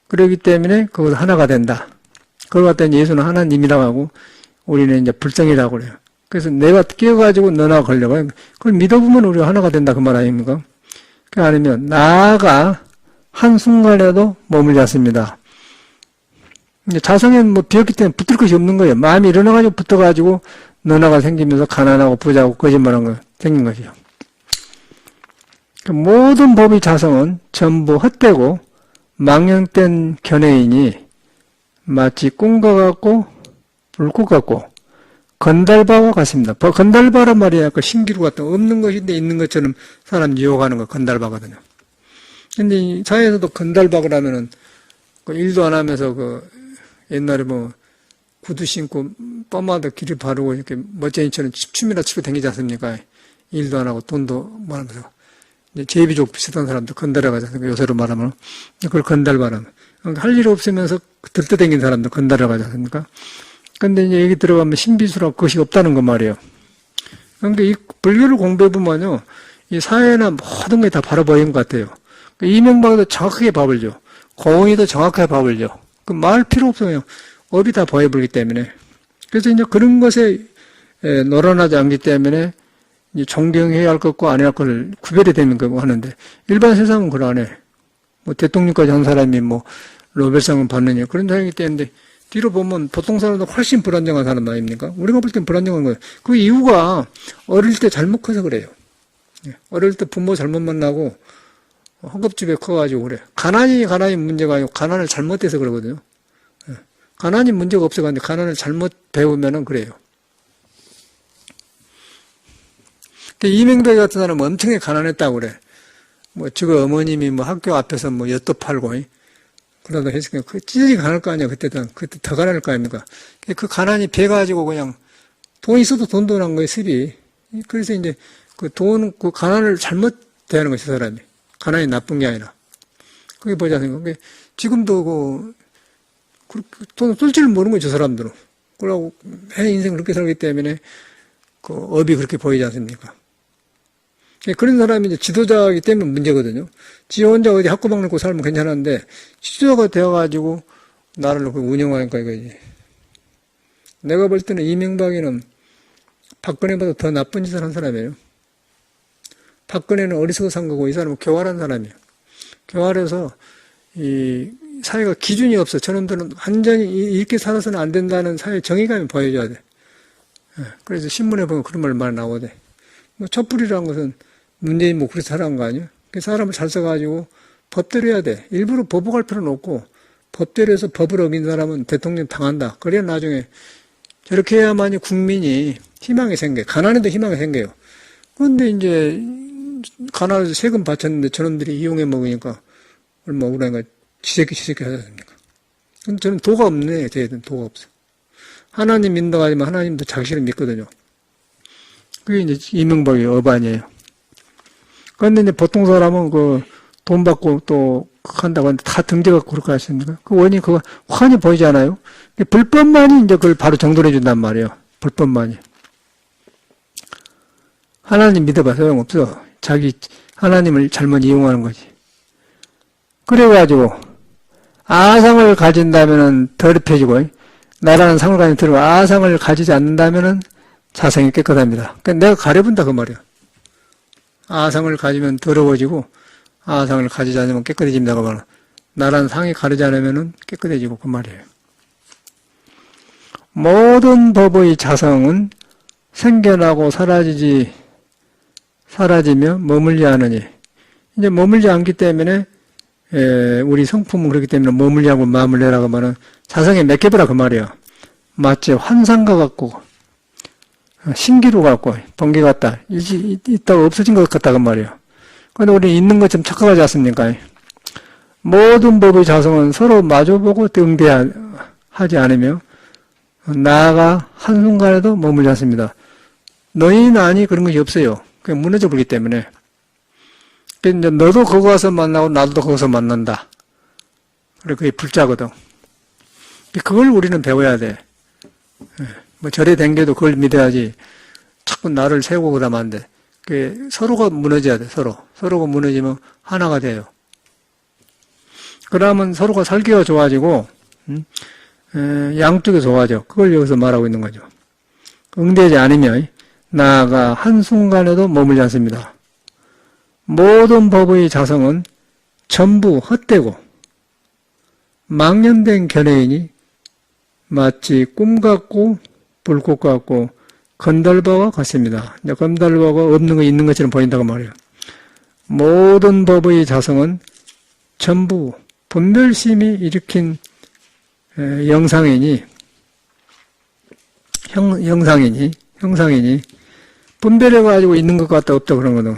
그러기 때문에 그것도 하나가 된다. 그걸 갖다 예수는 하나님이라고 하고 우리는 이제 불성이라고 그래요. 그래서 내가 끼어가지고 너나 걸려가 그걸 믿어보면 우리가 하나가 된다 그 말 아닙니까? 그 아니면 나가 한순간에도 머물지 않습니다. 이제 자성은 비었기 때문에 붙을 것이 없는 거예요. 마음이 일어나가지고 붙어가지고 너나가 생기면서 가난하고 부자고 거짓말한 거 생긴 것이죠. 모든 법의 자성은 전부 헛되고 망령된 견해이니 마치 꿈과 같고 불꽃 같고 건달바와 같습니다. 건달바란 말이야. 그 신기루 같은 없는 것인데 있는 것처럼 사람 유혹하는 거 건달바거든요. 근데 이 사회에서도 건달박을 하면은 그 일도 안 하면서 옛날에 구두 신고 뻔마다 길을 바르고 이렇게 멋쟁이처럼 춤이나 추고 다니지 않습니까? 일도 안 하고 돈도 하면서 제비족 비슷한 사람도 건달이라고 하지 않습니까? 요새로 말하면 그걸 건달바라면 할 일 없으면서 들떠다니는 사람도 건달이라고 하지 않습니까? 근데 이제 여기 들어가면 신비수라고 그것이 없다는 거 말이에요. 그러니까 이 불교를 공부해보면요, 이 사회나 모든 게 다 바로 보이는 것 같아요. 이명박도 정확하게 밥을 줘. 고은이도 정확하게 밥을 줘. 말 필요 없어요. 업이 다 보여버리기 때문에. 그래서 이제 그런 것에 놀아나지 않기 때문에 이제 존경해야 할 것과 안 해야 할 것을 구별이 되는 거고 하는데, 일반 세상은 그걸 안 해. 대통령까지 한 사람이 노벨상을 받느냐. 그런 사람이기 때문에, 뒤로 보면 보통 사람도 훨씬 불안정한 사람 아닙니까? 우리가 볼 땐 불안정한 거예요. 그 이유가 어릴 때 잘못 커서 그래요. 어릴 때 부모 잘못 만나고 헛겁집에 커가지고 그래. 가난이 문제가 아니고 가난을 잘못해서 그러거든요. 가난이 문제가 없어가는데 가난을 잘못 배우면은 그래요. 이명박 같은 사람은 엄청나게 가난했다고 그래. 뭐, 저거 어머님이 뭐 학교 앞에서 뭐 엿도 팔고, 그러다 했으니까, 그 찌질이 가난할 거 아니야, 그때 더 가난할 거 아닙니까? 그 가난이 배가지고 그냥, 돈 있어도 돈도 난 거예요, 습이. 그래서 이제, 그 가난을 잘못 대하는 거지, 사람이. 가난이 나쁜 게 아니라. 그게 보지 않습니까? 지금도 돈 쓸 줄 모르는 거죠, 저 사람들은. 그러고, 매 인생 그렇게 살기 때문에, 업이 그렇게 보이지 않습니까? 그런 사람이 이제 지도자이기 때문에 문제거든요. 지 혼자 어디 학구방 놓고 살면 괜찮은데, 지도자가 되어가지고, 나라를 운영하니까 이거지. 내가 볼 때는 이명박이는 박근혜보다 더 나쁜 짓을 한 사람이에요. 박근혜는 어리석어 산 거고, 이 사람은 교활한 사람이에요. 교활해서, 이 사회가 기준이 없어. 저놈들은 완전히 이렇게 살아서는 안 된다는 사회 정의감이 보여줘야 돼. 그래서 신문에 보면 그런 말 많이 나오대. 뭐, 촛불이라는 것은 문재인 뭐 그렇게 살아간 거 아니야? 그 사람을 잘 써가지고 법대로 해야 돼. 일부러 보복할 필요는 없고, 법대로 해서 법을 어긴 사람은 대통령 당한다. 그래야 나중에 저렇게 해야만이 국민이 희망이 생겨요. 가난해도 희망이 생겨요. 그런데 이제, 가난해서 세금 바쳤는데 저놈들이 이용해 먹으니까 얼마 억울한가 지새끼 하지 않습니까? 저는 도가 없네. 저희들은 도가 없어. 하나님 믿는다고 하지만 하나님도 자기를 믿거든요. 그게 이제 이명박의 업 아니에요. 그런데 이제 보통 사람은 돈 받고 또 한다고 하는데 다 등재갖고 그럴 거 아십니까? 그 원인이 그거 환히 보이지 않아요? 불법만이 이제 그걸 바로 정돈해 준단 말이에요. 불법만이. 하나님 믿어봐 소용없어. 하나님을 잘못 이용하는 거지. 그래가지고, 아상을 가진다면은 더럽혀지고, 나라는 상을 가진 들어 아상을 가지지 않는다면은 자성이 깨끗합니다. 그러니까 내가 가려본다 그 말이야. 아상을 가지면 더러워지고 아상을 가지지 않으면 깨끗해집니다 그 말은. 나라는 상이 가리지 않으면은 깨끗해지고 그 말이에요. 모든 법의 자성은 생겨나고 사라지며 머물지 않으니 이제 머물지 않기 때문에 우리 성품은 그렇기 때문에 머물지 않고 마음을 내라고 하면은 자성에 맡겨보라 그 말이야. 마치 환상과 같고 신기루 같고 번개 같다. 있다가 없어진 것 같다 그 말이야. 그런데 우리 있는 것처럼 착각하지 않습니까? 모든 법의 자성은 서로 마주보고 응대하지 않으며 나아가 한순간에도 머물지 않습니다. 너희 나니 그런 것이 없어요. 그냥 무너져 버리기 때문에. 그러니까 이제 너도 거기 가서 만나고 나도 거기서 만난다. 그래 그게 불자거든. 그걸 우리는 배워야 돼. 뭐 절에 댕겨도 그걸 믿어야지. 자꾸 나를 세우고 그러면 안 돼. 서로가 무너져야 돼. 서로가 무너지면 하나가 돼요. 그러면 서로가 살기가 좋아지고 양쪽이 좋아져. 그걸 여기서 말하고 있는 거죠. 응대하지 않으면 나아가 한순간에도 머물지 않습니다. 모든 법의 자성은 전부 헛되고 망념된 견해이니 마치 꿈 같고 불꽃 같고 건달바와 같습니다. 건달바가 없는 거 있는 것처럼 보인다고 말해요. 모든 법의 자성은 전부 분별심이 일으킨 형상이니 분별해가지고 있는 것 같다 없다 그런 거는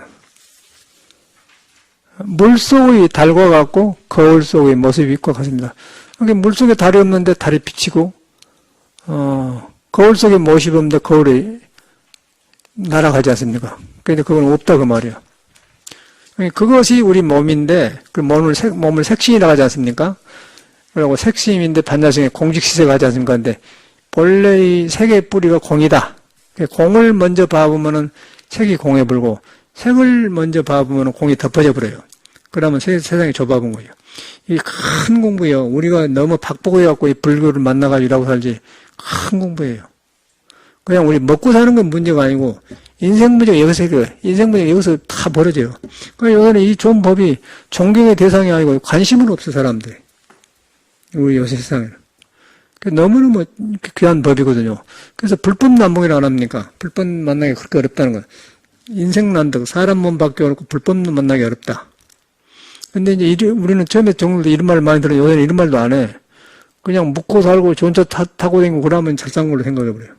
물속의 달과 같고 거울 속의 모습이 같습니다. 그러니까 물속에 달이 없는데 달이 비치고 거울 속에 모습이 없는데 거울이 날아가지 않습니까? 그런데 그건 없다 그 말이에요. 그것이 우리 몸인데 그 몸을 색심이라고 하지 않습니까? 그리고 색심인데 반야성에 공직시세가 하지 않습니까? 근데 본래의 색의 뿌리가 공이다. 공을 먼저 봐보면은 색이 공에 불고 색을 먼저 봐보면은 공이 덮어져 버려요. 그러면 세상이 좁아본 거예요. 이 큰 공부예요. 우리가 너무 박복해갖고 이 불교를 만나가지고 일하고 살지 큰 공부예요. 그냥 우리 먹고 사는 건 문제가 아니고 인생 문제가 여기서 다 벌어져요. 그러니까 요새는 이 좋은 법이 존경의 대상이 아니고 관심은 없어 사람들이. 우리 요새 세상에는. 너무너무 귀한 법이거든요. 그래서 불법 남봉이라고 안 합니까? 불법 만나기 그렇게 어렵다는 거예요. 인생난득, 사람 몸 바뀌어놓고 불법 만나기 어렵다. 근데 이제 우리는 처음에 정도 이런 말 많이 들어요. 요새는 이런 말도 안 해. 그냥 묵고 살고 좋은 차 타고 다니고 그러면 잘 산 걸로 생각해버려요.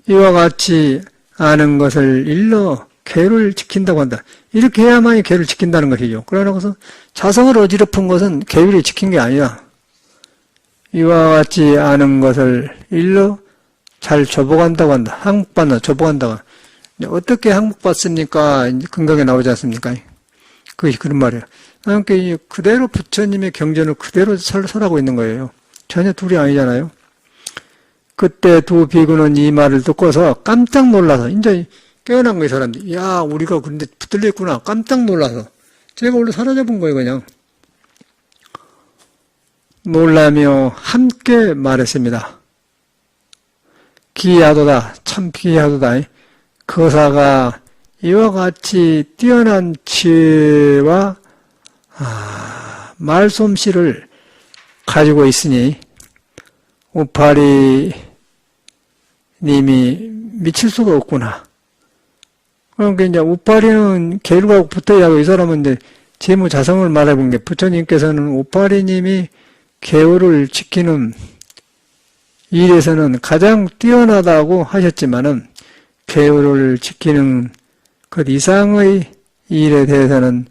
이와 같이 아는 것을 일러 계율을 지킨다고 한다. 이렇게 해야만이 계율을 지킨다는 것이죠. 그러나서 자성을 어지럽힌 것은 계율이 지킨 게 아니라 이와 같이 아는 것을 일러 잘 조복한다고 한다. 항복받나 조복한다고. 어떻게 항복받습니까? 이제 근각에 나오지 않습니까? 그것이 그런 말이에요. 그러니까 그대로 부처님의 경전을 그대로 설하고 있는 거예요. 전혀 둘이 아니잖아요. 그때 두 비구는 이 말을 듣고서 깜짝 놀라서 이제 깨어난 거예요, 사람들이. 야, 우리가 근데 붙들려 있구나. 깜짝 놀라서. 제가 원래 사라져 본 거예요, 그냥. 놀라며 함께 말했습니다. 기이하도다. 참 기이하도다. 거사가 이와 같이 뛰어난 지혜와 말솜씨를 가지고 있으니 우파리 님이 미칠 수가 없구나. 그러니까 이제 우파리는 계율하고 붙어야 하고 이 사람은 이제 재무자성을 말해본 게 부처님께서는 우파리 님이 계율을 지키는 일에서는 가장 뛰어나다고 하셨지만은 계율을 지키는 것 이상의 일에 대해서는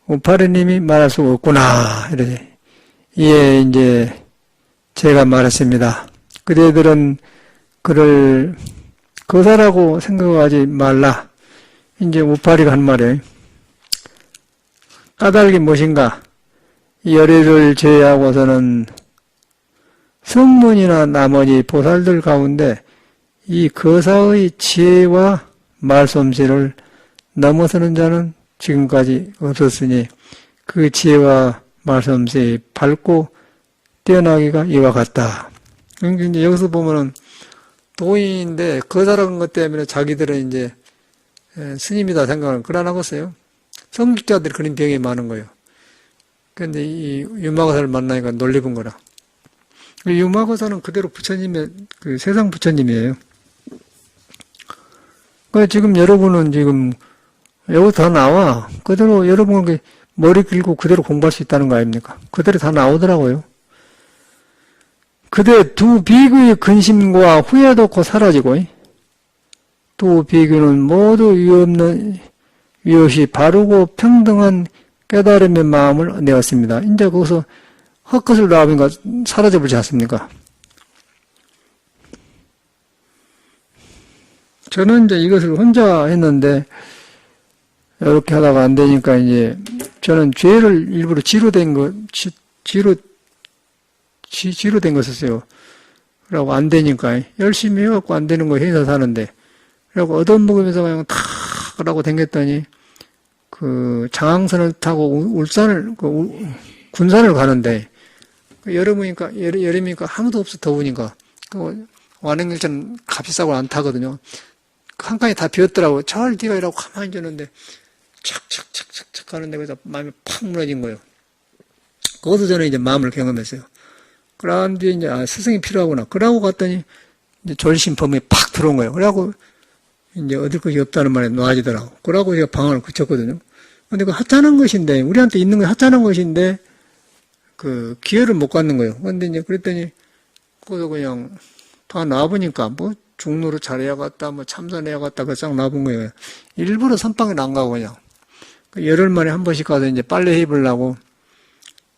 우파리님이 말할 수가 없구나. 이러지. 이에 이제 제가 말했습니다. 그대들은 그를 거사라고 생각하지 말라. 이제 우파리가 한 말이에요. 까닭이 무엇인가? 열애를 제외하고서는 성문이나 나머지 보살들 가운데 이 거사의 지혜와 말솜씨를 넘어서는 자는 지금까지 없었으니 그 지혜와 말솜씨 밝고 뛰어나기가 이와 같다. 그러니까 이제 여기서 보면은 도인인데 거사라는 것 때문에 자기들은 이제 스님이다 생각을 그러나겠어요. 성직자들이 그런 병이 많은 거예요. 근데 이 유마거사를 만나니까 놀리본 거라. 유마거사는 그대로 부처님의 그 세상 부처님이에요. 지금 여러분은 지금 여기 다 나와. 그대로 여러분 머리 길고 그대로 공부할 수 있다는 거 아닙니까? 그대로 다 나오더라고요. 그대 두 비구의 근심과 후회도 곧 사라지고 두 비구는 모두 위없이 바르고 평등한 깨달음의 마음을 내었습니다. 이제 거기서 헛것을 나오니까 사라져버리지 않습니까? 저는 이제 이것을 혼자 했는데 이렇게 하다가 안 되니까 이제 저는 죄를 일부러 지로 된 거 썼어요. 그러고 안 되니까 열심히 해갖고 안 되는 거 해서 사는데 그러고 얻어먹으면서 그냥 탁 하고 댕겼더니 그 장항선을 타고 군산을 가는데 여름이니까 아무도 없어 더우니까 완행열차는 값이 싸고 안 타거든요. 한 칸이 다 비었더라고요. 절 뒤가 이라고 가만히 있는데 착착착착착 가는데 그래서 마음이 팍 무너진 거예요. 거기서 저는 이제 마음을 경험했어요. 그런 뒤에 이제 스승이 필요하구나. 그러고 갔더니 이제 졸심범이 팍 들어온 거예요. 그래갖고 이제 얻을 것이 없다는 말에 놓아지더라고. 그러고 제가 방황을 그쳤거든요. 근데 그 하찮은 것인데 우리한테 있는 건 하찮은 것인데 그 기회를 못 갖는 거예요. 근데 이제 그랬더니 거기서 그냥 다 나와보니까 뭐 중로로 잘해야겠다, 뭐 참선해야겠다, 그 싹 나와본 거예요. 일부러 선방에 안 가고 그냥. 열흘 만에 한 번씩 가서 이제 빨래 해보려고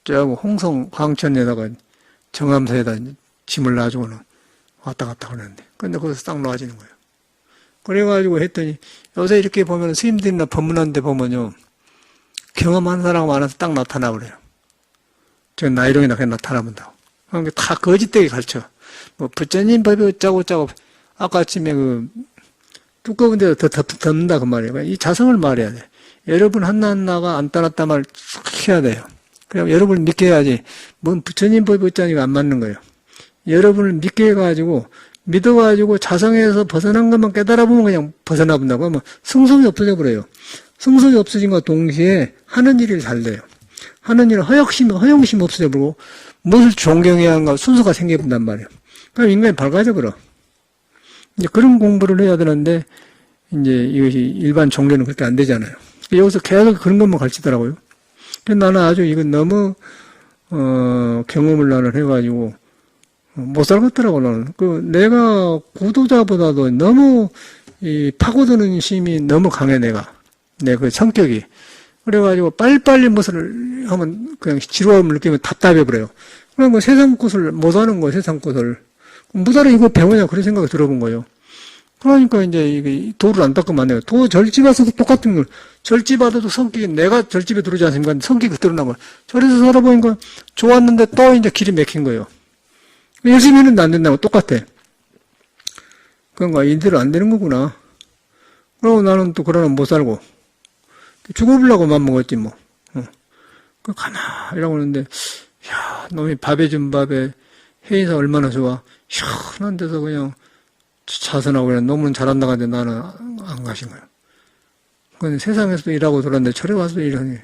저 홍성 광천에다가 정암사에다 짐을 놔주고는 왔다 갔다 하는데. 근데 거기서 딱 놓아지는 거예요. 그래가지고 했더니 요새 이렇게 보면 스님들이나 법문한 데 보면요. 경험한 사람 많아서 딱 나타나 버려요. 저 나이롱이나 그냥 나타나 본다고. 그러니까 다 거짓되게 가르쳐. 뭐 부처님 법이 어쩌고 아까 아침에 그 두꺼운 데서 더 덮는다 그 말이에요. 이 자성을 말해야 돼. 여러분 하나하나가 안 따랐다 말 싹 해야 돼요. 그럼 여러분을 믿게 해야지. 뭔 부처님 법이 어쩌니까 안 맞는 거예요. 여러분을 믿게 해가지고 믿어가지고 자성에서 벗어난 것만 깨달아 보면 그냥 벗어나 본다고 하면 성성이 없어져 버려요. 성성이 없어진과 동시에 하는 일이 잘 돼요. 하는 일은 허영심 없어져 버리고 무엇을 존경해야 하는가 순서가 생겨본단 말이에요. 그럼 인간이 밝아져 버려. 이제 그런 공부를 해야 되는데, 이제 이것이 일반 종교는 그렇게 안 되잖아요. 여기서 계속 그런 것만 가르치더라고요. 그래서 나는 아주 이건 너무, 경험을 나는 해가지고, 못 살겠더라고, 나는. 내가 구도자보다도 너무, 파고드는 힘이 너무 강해, 내가. 내 그 성격이. 그래가지고, 빨리빨리 무엇을 하면 그냥 지루함을 느끼면 답답해버려요. 그럼 뭐 세상 것을 못 하는 거예요, 세상 것을. 무사로 이거 배우냐, 그런 생각이 들어본 거예요. 그러니까 이제 이게 도를 안 닦으면 안 돼요. 도 절집 와서도 똑같은 걸. 절집 와서도 성격이, 내가 절집에 들어오지 않습니까? 성격이 드러난 거예요. 절에서 살아보니까 좋았는데 또 이제 길이 막힌 거예요. 열심히 했는데 안 된다고 똑같아. 그런가, 이대로 안 되는 거구나. 그러고 나는 또 그러나 못 살고. 죽어보려고 맘먹었지, 뭐. 가만히 이러고 있는데, 야, 놈이 밥에 준 밥에 해인사 얼마나 좋아. 시원한 데서 그냥 자선하고 그냥 놈은 잘한다 하는데 나는 안 가신 거예요. 근데 세상에서도 일하고 돌았는데 절에 와서 일하니,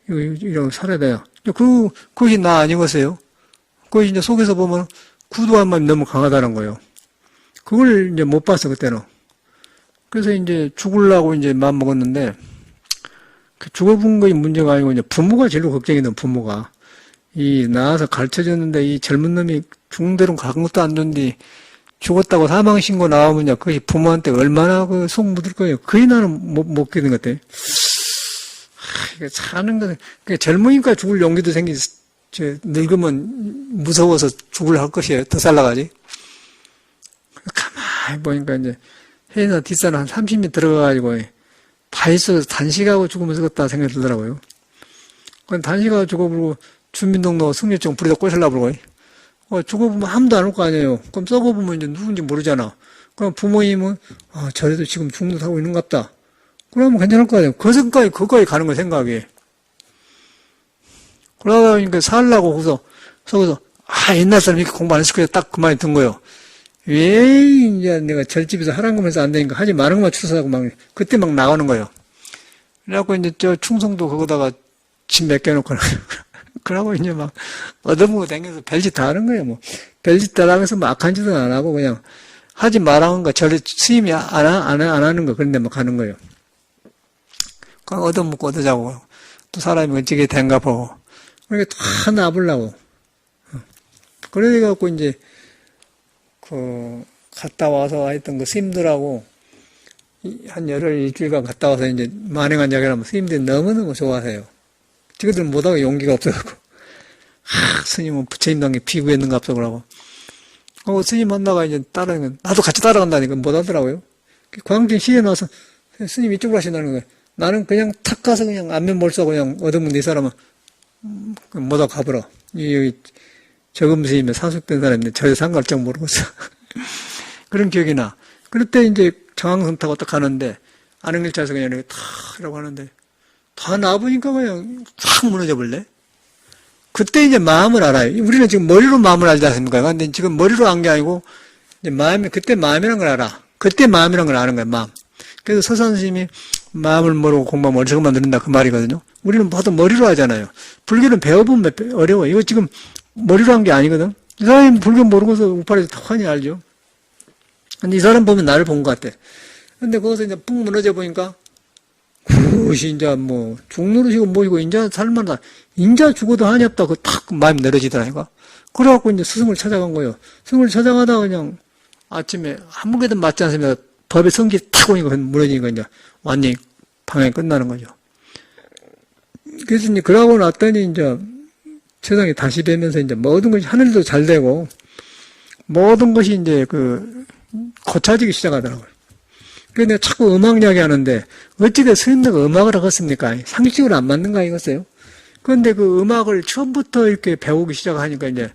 이러고 살아야 돼요. 그것이 나 아니겠어요? 그것이 이제 속에서 보면 구도한 마음이 너무 강하다는 거예요. 그걸 이제 못 봤어, 그때는. 그래서 이제 죽으려고 이제 마음 먹었는데, 죽어본 거의 문제가 아니고 이제 부모가 제일 걱정이던 부모가. 나와서 가르쳐줬는데 이 젊은 놈이 죽는 대로 간 것도 안 좋은데 죽었다고 사망신고 나오면요. 그게 부모한테 얼마나 그 속 묻을 거예요. 그게 나는 못 겪는 것 같아. 이게 사는 거는, 젊으니까 죽을 용기도 늙으면 무서워서 죽을 할 것이에요. 더 살라가지. 가만히 보니까 이제 해나 뒷산 한 30미 들어가가지고 다 있어서 단식하고 죽으면 쓰겠다 생각이 들더라고요. 그건 단식하고 죽어버리고 주민등록 승려증 부리다 꼬실라 그러고, 죽어보면 아무도 안 올 거 아니에요. 그럼 썩어보면 이제 누군지 모르잖아. 그럼 부모님은, 저래도 지금 죽는 하고 있는갑다. 그러면 괜찮을 거 아니에요. 그거까지 가는 거 생각이. 그러다 보니까 살라고 거기서, 옛날 사람 이렇게 공부 안 했을 거야. 딱 그 말이 든 거예요. 왜, 이제 내가 절집에서 하라는 거면서 안 되니까 하지 말은 것만 추서하고 그때 막 나가는 거예요. 그래갖고 이제 충성도 거기다가 집 몇 개 놓고, 그러고 이제 막 얻어먹고 다니면서 별짓 다 하는 거예요, 뭐. 별짓 다 하면서 뭐 악한 짓은 안 하고 그냥 하지 말라는 거, 스님이 안 하는 거, 그런데 막 하는 거예요. 그냥 얻어먹고 얻어자고. 또 사람이 어찌게 된가 보고. 그러니까 다 놔보려고. 그래갖고 이제, 갔다 와서 하여튼 스님들하고 한 열흘 일주일간 갔다 와서 이제 만행한 이야기를 하면 스님들이 너무너무 좋아하세요. 지금들 못하고 용기가 없어갖고. 스님은 부처님 단계 피구했는가 없어 그러고. 스님 만나가 이제 따라가면, 나도 같이 따라간다니까 못 하더라고요. 광진 시에 나와서 스님 이쪽으로 하신다는 거예요. 나는 그냥 탁 가서 그냥 안면 몰수하고 그냥 얻으면 네 사람은 못 하고 가버려. 저금 스님의 사숙된 사람인데 저에 상갈 줄 모르겠어. 그런 기억이 나. 그럴 때 이제 정황성 타고 딱 가는데, 안흥일차에서 그냥 이렇게 탁 이라고 하는데, 다 나와보니까 그냥 확 무너져 볼래? 그때 이제 마음을 알아요. 우리는 지금 머리로 마음을 알지 않습니까? 근데 지금 머리로 안 게 아니고, 이제 그때 마음이란 걸 알아. 그때 마음이란 걸 아는 거야, 마음. 그래서 서산 스님이 마음을 모르고 공부하면 어리석음만 듣는다 그 말이거든요. 우리는 보통 머리로 하잖아요. 불교는 배워보면 어려워. 이거 지금 머리로 한 게 아니거든. 이 사람이 불교 모르고서 우파리에서 탁하니 알죠. 근데 이 사람 보면 나를 본 것 같아. 근데 거기서 이제 푹 무너져 보니까, 그것이 이제 뭐, 죽노릇이고 뭐이고, 인자 살만하다. 인자 죽어도 한이 없다. 탁 마음이 내려지더라니까. 그래갖고 이제 스승을 찾아간 거예요. 스승을 찾아가다가 그냥 아침에 한 번에도 맞지 않습니다. 법의 성질이 탁 오니까 무너지니까 이제 완전히 방향이 끝나는 거죠. 그래서 이제 그러고 났더니 이제 세상에 다시 뵈면서 이제 모든 것이 하늘도 잘 되고 모든 것이 이제 고쳐지기 시작하더라고요. 그래서 내가 자꾸 음악 이야기 하는데 어찌돼 스님네가 음악을 하겠습니까? 상식적으로 안 맞는 거 아니겠어요? 그런데 그 음악을 처음부터 이렇게 배우기 시작하니까 이제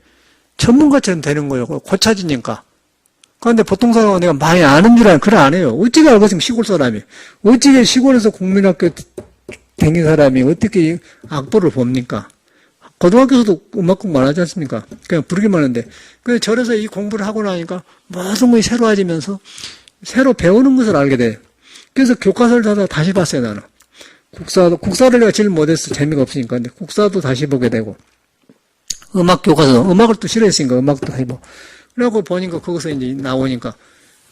전문가처럼 되는 거예요. 고쳐지니까. 그런데 보통 사람은 내가 많이 아는 줄 알아요. 그래 안 해요. 어찌게 알겠으면 시골 사람이. 어찌게 시골에서 국민학교 다닌 사람이 어떻게 악보를 봅니까? 고등학교에서도 음악 공부 안 하지 않습니까? 그냥 부르기만 하는데. 그래서 절에서 이 공부를 하고 나니까 모든 것이 새로워지면서 새로 배우는 것을 알게 돼. 그래서 교과서를 다시 봤어요, 나는. 국사를 내가 제일 못했어. 재미가 없으니까. 근데 국사도 다시 보게 되고. 음악 교과서, 음악을 또 싫어했으니까 음악도 다시 보고. 그래갖고 보니까 거기서 이제 나오니까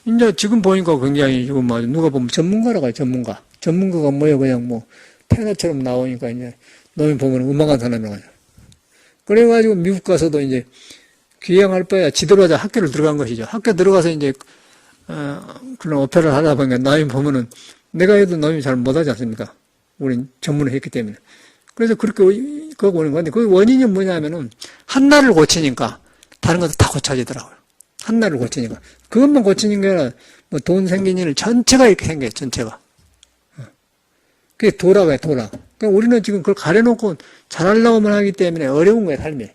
이제 지금 보니까 굉장히 지금 뭐 누가 보면 전문가라고 해요, 전문가. 전문가가 뭐예요? 그냥 뭐 테너처럼 나오니까 이제 놈이 보면 음악한 사람이라고 해요. 그래가지고 미국 가서도 이제 귀향할 바에 지도로 하자 학교를 들어간 것이죠. 학교 들어가서 이제, 그런 오페라를 하다 보니까 놈이 보면은 내가 해도 놈이 잘 못하지 않습니까? 우린 전문을 했기 때문에. 그래서 그렇게 그거 오는 건데 그 원인이 뭐냐면은 한나를 고치니까 다른 것도 다 고쳐지더라고요. 한나를 고치니까. 그것만 고치는 게 아니라 뭐 돈 생긴 일 전체가 이렇게 생겨요, 전체가. 그게 도라고요, 도라. 그러니까 우리는 지금 그걸 가려놓고 잘하려고만 하기 때문에 어려운 거예요, 삶이.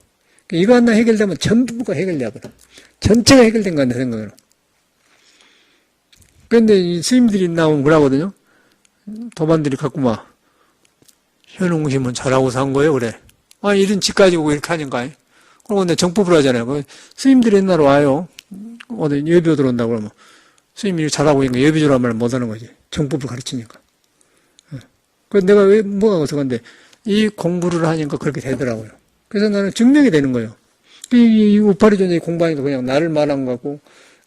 이거 하나 해결되면 전부가 해결되거든. 전체가 해결된 거야, 내 생각으로. 그런데 이 스님들이 나오면 그러거든요. 도반들이 갖고 막, 현웅심은 잘하고 산 거예요, 그래. 아, 이런 집 가지고 이렇게 하니까. 그리고 근데 정법을 하잖아요. 스님들이 옛날에 와요. 어디 예비로 들어온다고 그러면. 스님이 잘하고 있는 거 예비조란 말을 못 하는 거지. 정법을 가르치니까. 그래서 내가 왜, 뭐가 어서간데, 이 공부를 하니까 그렇게 되더라고요. 그래서 나는 증명이 되는 거예요. 이 우파리 존재 공부하니까 그냥 나를 말한 것 같고,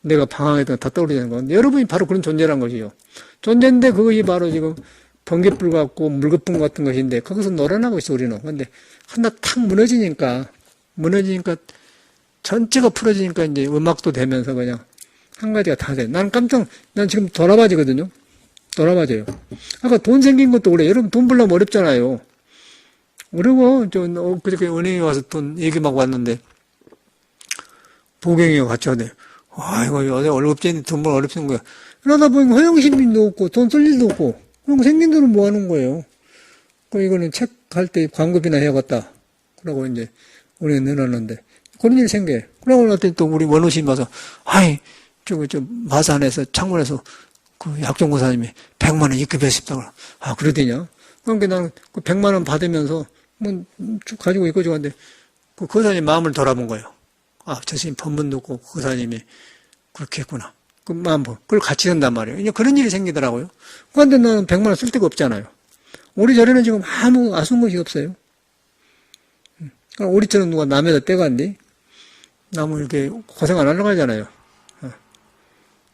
내가 방황했던 다 떠오르는 건데, 여러분이 바로 그런 존재란 것이요. 존재인데 그것이 바로 지금 번갯불 같고 물거품 같은 것인데, 거기서 놀아나고 있어, 우리는. 근데 하나 탁 무너지니까 전체가 풀어지니까 이제 음악도 되면서 그냥 한 가지가 다 돼. 난 지금 도라바지거든요. 도라바져요. 아까 돈 생긴 것도 그래. 여러분 돈 벌려면 어렵잖아요. 어려워. 그저께 은행에 와서 돈 얘기 막 왔는데, 보경이가 같이 하대. 와, 이거 어제 월급쟁이 돈 벌 어렵는 거야. 그러다 보니까 허영심도 없고, 돈 쓸 일도 없고, 그럼 생긴 돈은 뭐 하는 거예요. 그 이거는 책 할 때 광고비나 해야겠다. 그러고 이제, 우리가 내놨는데, 그런 일 생겨요. 그러고 나더니 또 우리 원호심 와서, 아이, 마산에서, 창문에서, 그 약종고사님이 100만 원 입금해 싶다고. 아, 그러더냐? 그러니까 나는 그 100만 원 받으면서, 뭐, 쭉 가지고 있고 저건데, 그 거사님 마음을 돌아본 거예요. 아, 저 스님 법문도 없고, 그 거사님이 그렇게 했구나. 그 마음, 그걸 같이 한단 말이에요. 이제 그런 일이 생기더라고요. 그런데 나는 100만 원 쓸 데가 없잖아요. 우리 자리는 지금 아무 아쉬운 것이 없어요. 우리처럼 누가 남에다 떼간디? 남은 이렇게 고생 안 하려고 하잖아요.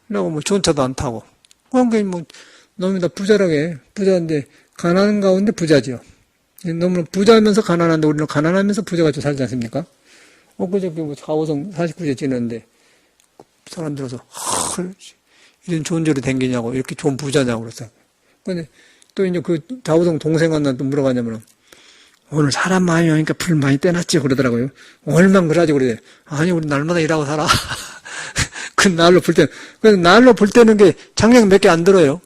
그러고 뭐 좋은 차도 안 타고. 그러니까 뭐, 너무 다 부자인데, 가난한 가운데 부자지요. 너무 부자면서 가난한데, 우리는 가난하면서 부자가 좀 살지 않습니까? 엊그저께 뭐 4호선 49제 지났는데, 사람들 와서, 이런 좋은 절이 댕기냐고, 이렇게 좋은 부자냐고 그랬어. 근데 또 이제 그 4호선 동생한테 또 물어봤냐면, 오늘 사람 많이 오니까 불 많이 떼놨지 그러더라고요. 오늘만 그러지 그래. 아니, 우리 날마다 일하고 살아. 그 날로 불 때, 그래서 날로 불 때는 게 장량 몇 개 안 들어요.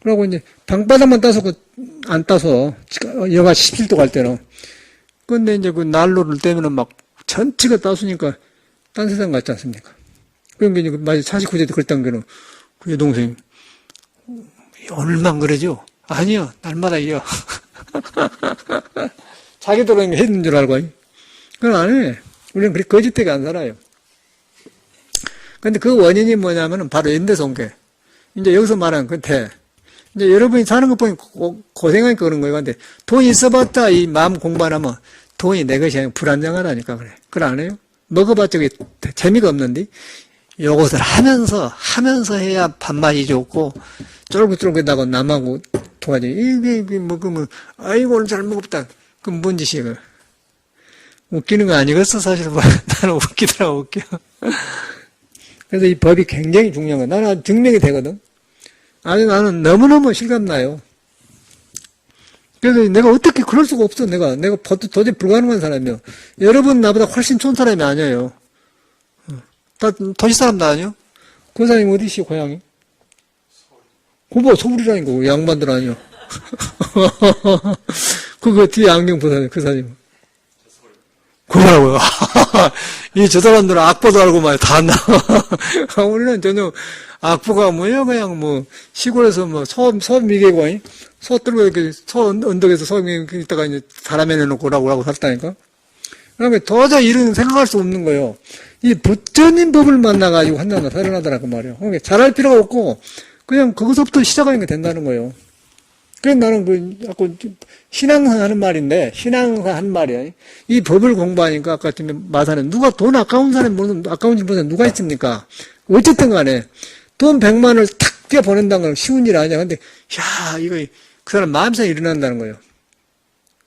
그러고 이제 방바닥만 따서 안 따서, 영하 17도 갈 때는. 근데 이제 그 난로를 떼면은 막 전체가 따수니까 딴 세상 같지 않습니까? 그러니까 이제 마치 49제 때 그랬던 게는 그 여동생, 오늘만 그러죠? 아니요, 날마다 이요. 자기들은 했는 줄 알고. 그건 안 해. 우리는 그렇게 거짓되게 안 살아요. 근데 그 원인이 뭐냐면은 바로 연대성계. 이제 여기서 말하는 끝에, 이제 여러분이 사는 것 보니 고생하니까 그런 거예요. 근데 돈이 있어봤자 이 마음 공부 안 하면 돈이 내 것이 아니고 불안정하다니까 그래. 그걸 안 해요? 먹어봤자 그게 재미가 없는데, 요것을 하면서 해야 밥맛이 좋고, 쫄깃쫄깃하고 남하고 통하지. 이게 뭐, 아이고, 오늘 잘 먹었다. 그럼 뭔 짓이야, 웃기는 거 아니겠어, 사실. 나는 웃기더라고, 웃겨. 그래서 이 법이 굉장히 중요한 거야. 나는 증명이 되거든. 아니, 나는 너무너무 실감나요. 그래서 내가 어떻게 그럴 수가 없어. 내가 도저히 불가능한 사람이요. 여러분 나보다 훨씬 좋은 사람이 아니에요. 다 도시 사람도 아니요? 그 사람이 어디시, 고향이? 그거 서울이라니까, 양반들 아니요. 그거 뒤에 안경 보세요, 그 사람. 그거라고요. 저 사람들은 악보도 알고 말 다 안나. 우리는 전혀 악보가 뭐예요? 그냥 뭐, 시골에서 뭐, 소 미개고, 소 들고 이렇게, 소 언덕에서 소 있다가 이제 사람 해내놓고 오라고 살다니까? 그러니까 도저히 이런 생각할 수 없는 거예요. 이 부처님 법을 만나가지고 한나나 살아나더라고 말이에요. 그러니까 잘할 필요가 없고, 그냥 거기서부터 시작하는 게 된다는 거예요. 그래서 나는 자꾸 신앙사 하는 말인데, 신앙사 한 말이야. 이 법을 공부하니까 아까 마산에 누가 돈 아까운 사람이 아까운지 모르는 누가 있습니까? 어쨌든 간에 돈 100만 원을 탁 뛰어 보낸다는 건 쉬운 일 아니야. 근데 야 이거 그 사람 마음상에 일어난다는 거예요.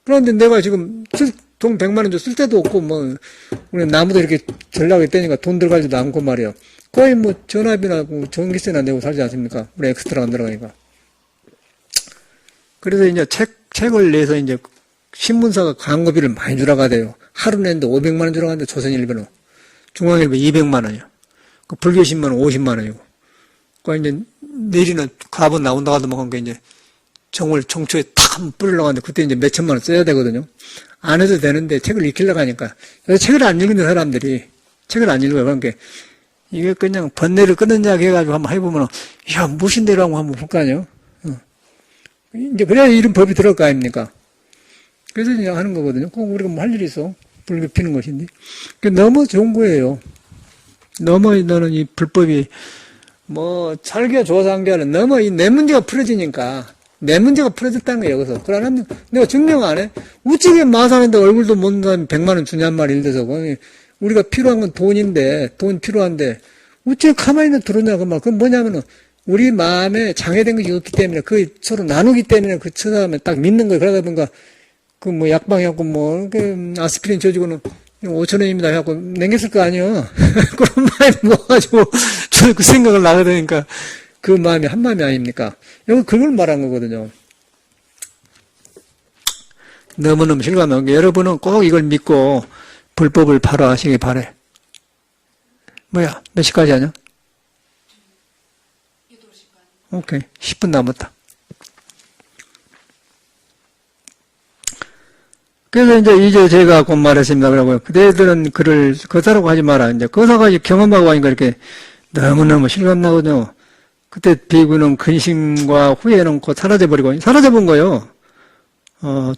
그런데 내가 지금 돈 100만 원 쓸 데도 없고 뭐 우리 나무도 이렇게 전락이 떼니까 돈 들어가지도 않고 말이야. 거의 뭐 전화비나 전기세나 내고 살지 않습니까? 우리 엑스트라 안 들어가니까. 그래서 이제 책을 내서 이제 신문사가 광고비를 많이 주라고 하대요. 하루 내는데 500만 원 주라고 하는데 조선일보는 중앙일보 200만 원이요. 그 불교신문은 50만 원이고. 그 이제 내리는 갑은 나온다고 하더만 그게 이제 정월 정초에 탁 뿌리려고 하는데 그때 이제 몇 천만 원 써야 되거든요. 안 해도 되는데 책을 읽히려고 하니까. 그래서 책을 안 읽는 사람들이 책을 안 읽어요. 그러니까 이게 그냥 번뇌를 끊는 약 해가지고 한번 해보면 야 무신대라고 한번 볼 거 아니에요. 이제 그래야 이런 법이 들어갈 거 아닙니까? 그래서 이제 하는 거거든요. 꼭 우리가 뭐 할 일이 있어. 불교 피는 것인데. 너무 좋은 거예요. 너무 너는 이 불법이 뭐 설교 조사한 게 아니라 너무 내 문제가 풀어지니까 내 문제가 풀어졌다는 거예요. 여기서. 그러면 내가 증명 안 해. 우찌게 마사는데 얼굴도 못 본 사람이 100만 원 주냔 말이야. 이래서 우리가 필요한 건 돈인데 돈 필요한데 우찌게 가만히 있는 들었냐 그 말. 그건 뭐냐면은 우리 마음에 장애된 것이 없기 때문에 그 서로 나누기 때문에 그 사람을 딱 믿는 거예요. 그러다 보니까 그 뭐 약방이었고 뭐 아스피린 줘주고는 5,000원입니다 해갖고 냉겼을 거 아니에요. 그런 마음이 먹어가지고 저는 그 생각을 나게 되니까 그 마음이 한 마음이 아닙니까? 여기 그걸 말한 거거든요. 너무너무 실감나는 게 여러분은 꼭 이걸 믿고 불법을 바로 하시기 바래. 뭐야? 몇 시까지 하냐? 8시. 오케이. 10분 남았다. 그래서 이제 제가 곧 말했습니다. 그러고요. 그대들은 글을 거사라고 하지 마라. 이제 거사가 경험하고 하니까 이렇게 너무너무 실감나거든요. 그때 비구는 근심과 후회는 곧 사라져버리고, 사라져본 거예요.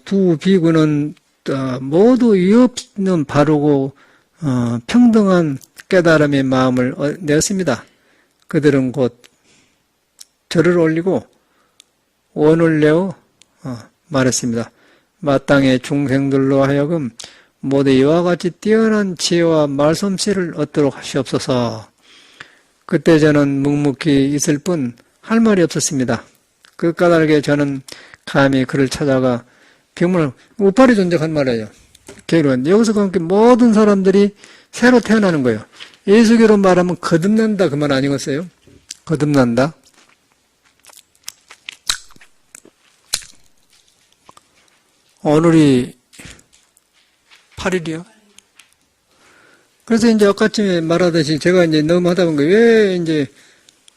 두 비구는 모두 이유 없는 바르고, 평등한 깨달음의 마음을 내었습니다. 그들은 곧 절을 올리고, 원을 내어, 말했습니다. 마땅히 중생들로 하여금 모두 이와 같이 뛰어난 지혜와 말솜씨를 얻도록 하시옵소서. 그때 저는 묵묵히 있을 뿐 할 말이 없었습니다. 그 까닭에 저는 감히 그를 찾아가 병문을 우파리 존적한 말이에요. 여기서 그렇게 모든 사람들이 새로 태어나는 거예요. 예수교로 말하면 거듭난다 그 말 아니겠어요? 거듭난다. 오늘이 8일이요. 그래서 이제 아까쯤에 말하듯이 제가 이제 너무 하다 보니까 왜 이제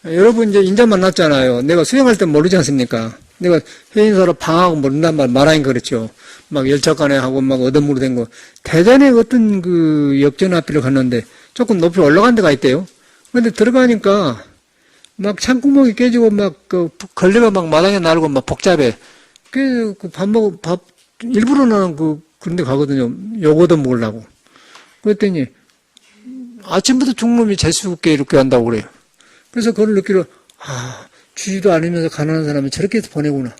여러분 이제 인자 만났잖아요. 내가 수행할 때 모르지 않습니까? 내가 해인사로 방하고 모른단 말하니까 그랬죠. 막 열차간에 하고 막 얻어물어 된 거. 대전에 어떤 그 역전 앞길을 갔는데 조금 높이 올라간 데가 있대요. 근데 들어가니까 막 창구멍이 깨지고 막 그 걸레가 막 마당에 날고 막 복잡해. 그래서 그 밥 일부러 나는 그런 데 가거든요. 요거도 먹으려고. 그랬더니 아침부터 중놈이 재수없게 이렇게 한다고 그래요. 그래서 그걸 느끼러 주지도 않으면서 가난한 사람은 저렇게 해서 보내구나.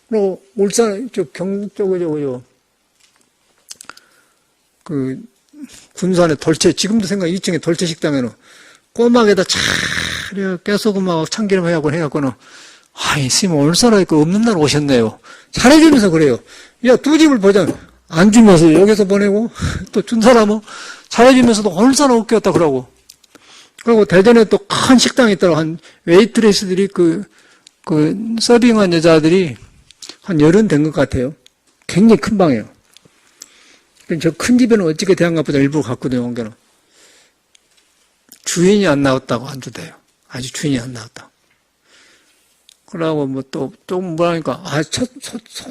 그리고 울산 경쪽이죠. 그 군산에 돌체 지금도 생각 2층에 돌체 식당에는 꼬막에다 차려 깨소금하고 참기름 해갖고는 스님 오늘 살아 있고 없는 날 오셨네요. 잘해주면서 그래요. 야, 두 집을 보자. 안 주면서 여기서 보내고, 또 준 사람은 잘해주면서도 오늘 살아 없겠다 그러고. 그리고 대전에 또 큰 식당이 있더라고. 한 웨이트레스들이 서빙한 여자들이 한 30 된 것 같아요. 굉장히 큰 방이에요. 저 큰 집에는 어찌게 대한가 보다 일부러 갔거든요, 옮겨는. 주인이 안 나왔다고 안 주대요. 아직 주인이 안 나왔다. 그러고 조금 뭐라니까,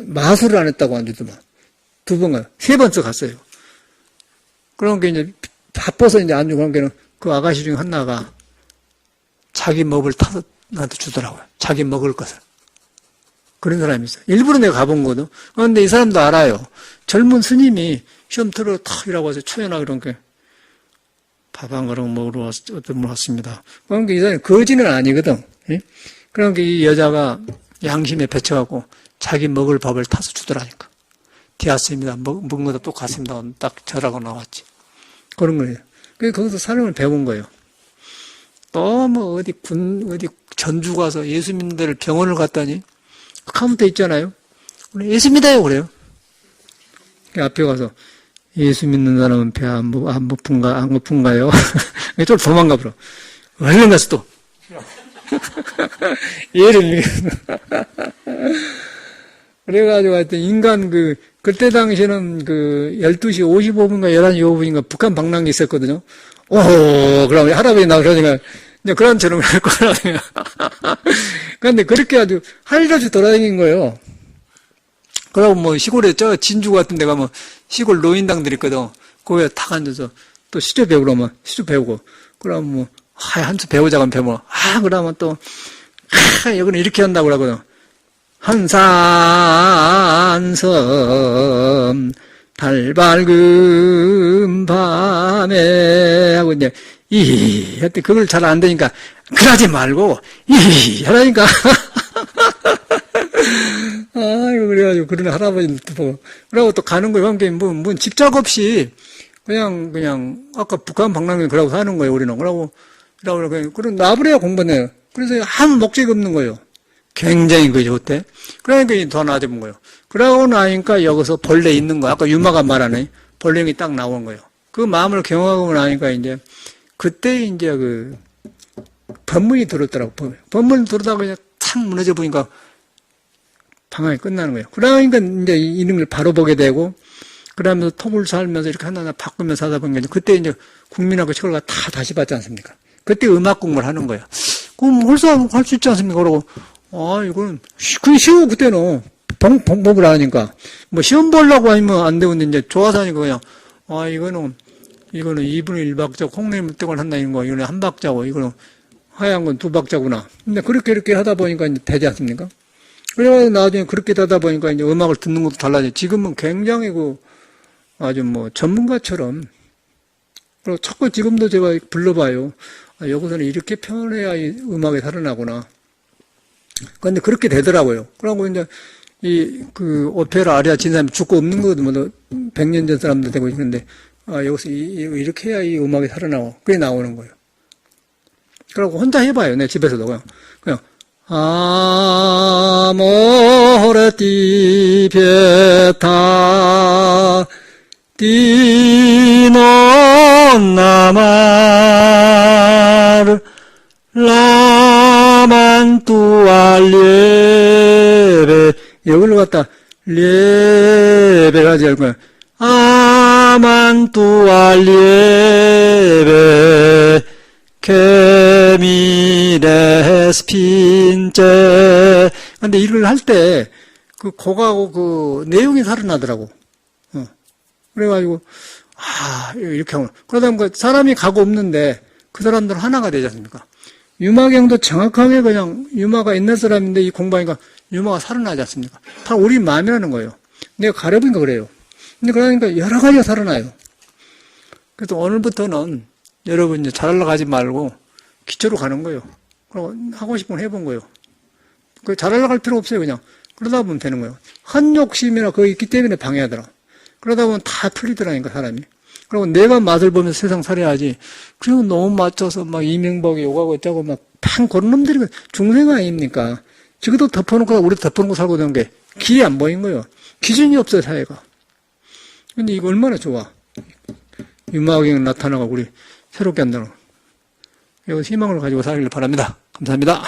마술을 안 했다고 안 주더만. 2번 가요. 3번째 갔어요. 그러니까 이제 바빠서 이제 안 주고, 그러니까 그 아가씨 중에 하나가 자기 먹을 타서 나한테 주더라고요. 자기 먹을 것을. 그런 사람이 있어요. 일부러 내가 가본 거거든. 그런데 이 사람도 알아요. 젊은 스님이 시험 틀어 탁 이라고 해서 초연하 그런 게 밥 한 그릇 먹으러 왔습니다. 그러니까 이 사람이 거지는 아니거든. 예? 그러니까 이 여자가 양심에 배쳐갖고 자기 먹을 밥을 타서 주더라니까. 되었습니다. 먹은 것도 똑같습니다. 딱 절하고 나왔지. 그런 거예요. 그래서 거기서 사람을 배운 거예요. 또 뭐 어디 어디 전주 가서 예수 믿는 데를 병원을 갔더니 카운터 있잖아요. 예수 믿어요 그래요. 앞에 가서 예수 믿는 사람은 배 안 고픈가요? 좀 도망가 버려. 얼른 가서 또 얘를 그래가지고 하여튼 인간 그때 당시에는 12시 55분인가 11시 5분인가 북한 방랑이 있었거든요. 오, 그러면 할아버지 나오시니까 이제 그런처럼 할 거라고요. 그런데 그렇게 아주 할 일 없이 돌아다닌 거예요. 그러고 뭐 시골에 진주 같은 데 가면 시골 노인당들 있거든. 거기에 탁 앉아서 또 시조 배우려면 시조 배우고, 그러면 뭐, 한수 배우자고 하면 배워. 그러면 또, 여기는 이렇게 한다고 그러거든. 한산섬, 달 밝은 밤에, 하고 이제, 하여튼 그걸 잘 안 되니까, 그러지 말고, 하라니까. 아이고, 그래가지고, 그런 할아버지도 보고. 그러고 또 가는 거예요. 뭔 집착 없이, 그냥, 아까 북한 방랑에 그러고 사는 거예요, 우리는. 그러고 놔버려야 공부네요. 그래서 아무 목적이 없는 거예요. 굉장히 좋대. 그러니까 더 나아져본 거예요. 그러고 나니까 여기서 본래 있는 거, 아까 유마가 말하네. 본래이 딱 나온 거예요. 그 마음을 경험하고 나니까 이제, 그때 이제 법문이 들었더라고. 법문 들었다가 그냥 탁 무너져 보니까 방황이 끝나는 거예요. 그러니까 이제 이런 걸 바로 보게 되고, 그러면서 톱을 살면서 이렇게 하나하나 바꾸면서 하다 보니까 그때 이제 국민학교 시골 다 다시 받지 않습니까? 그때 음악 공부를 하는 거예요. 그럼 홀수하고 할 수 있지 않습니까? 그러고, 이거는, 그게 쉬워, 그때는. 봉법을 하니까. 뭐, 시험 보려고 하면 안 되는데, 이제 좋아서 하니까 그냥, 이거는 2분의 1박자, 콩나물 떼걸 한다, 이런 거. 이거는 한 박자고, 이거는 하얀 건 2박자구나. 근데 이렇게 하다 보니까 이제 되지 않습니까? 그래가지고 나중에 그렇게 하다 보니까 이제 음악을 듣는 것도 달라져요. 지금은 굉장히 아주 전문가처럼. 그리고 자꾸 지금도 제가 불러봐요. 여기서는 이렇게 표현해야 이 음악이 살아나구나. 그런데 그렇게 되더라고요. 그러고 이제 오페라 아리아 친 사람이 죽고 없는 거거든. 100년 전 사람도 되고 있는데, 여기서 이렇게 해야 이 음악이 살아나고, 그게 나오는 거예요. 그러고 혼자 해봐요. 내 집에서도 그냥. 아모레 티베타 디노 나마르 라만투알레베 이걸로 갖다 레베가 될 거야. 아만투알레베 케미레스핀제. 근데 이걸 할 때 곡하고 내용이 살아나더라고. 그래가지고 이렇게 하면 그러다 보니까 사람이 가고 없는데 그 사람들은 하나가 되지 않습니까? 유마경도 정확하게 그냥 유마가 옛날 사람인데 이 공부하니까 유마가 살아나지 않습니까? 다 우리 마음이라는 거예요. 내가 가려보니까 그래요. 근데 그러니까 여러 가지가 살아나요. 그래서 오늘부터는 여러분 이제 잘 올라가지 말고 기초로 가는 거예요. 그리고 하고 싶은 건 해본 거예요. 잘 올라갈 필요 없어요. 그냥 그러다 보면 되는 거예요. 한 욕심이나 그거 있기 때문에 방해하더라. 그러다 보면 다 풀리더라니까 사람이. 그리고 내가 맛을 보면서 세상 살아야지. 그리고 너무 맞춰서 막 이명박이 욕하고 있자고 막 팡 그런 놈들이 중생 아닙니까? 지금도 덮어놓고 우리도 덮어놓고 살고 있는 게 길이 안 보인 거예요. 기준이 없어요 사회가. 근데 이거 얼마나 좋아. 유마경이 나타나고 우리 새롭게 한다는 거. 이거 희망을 가지고 살기를 바랍니다. 감사합니다.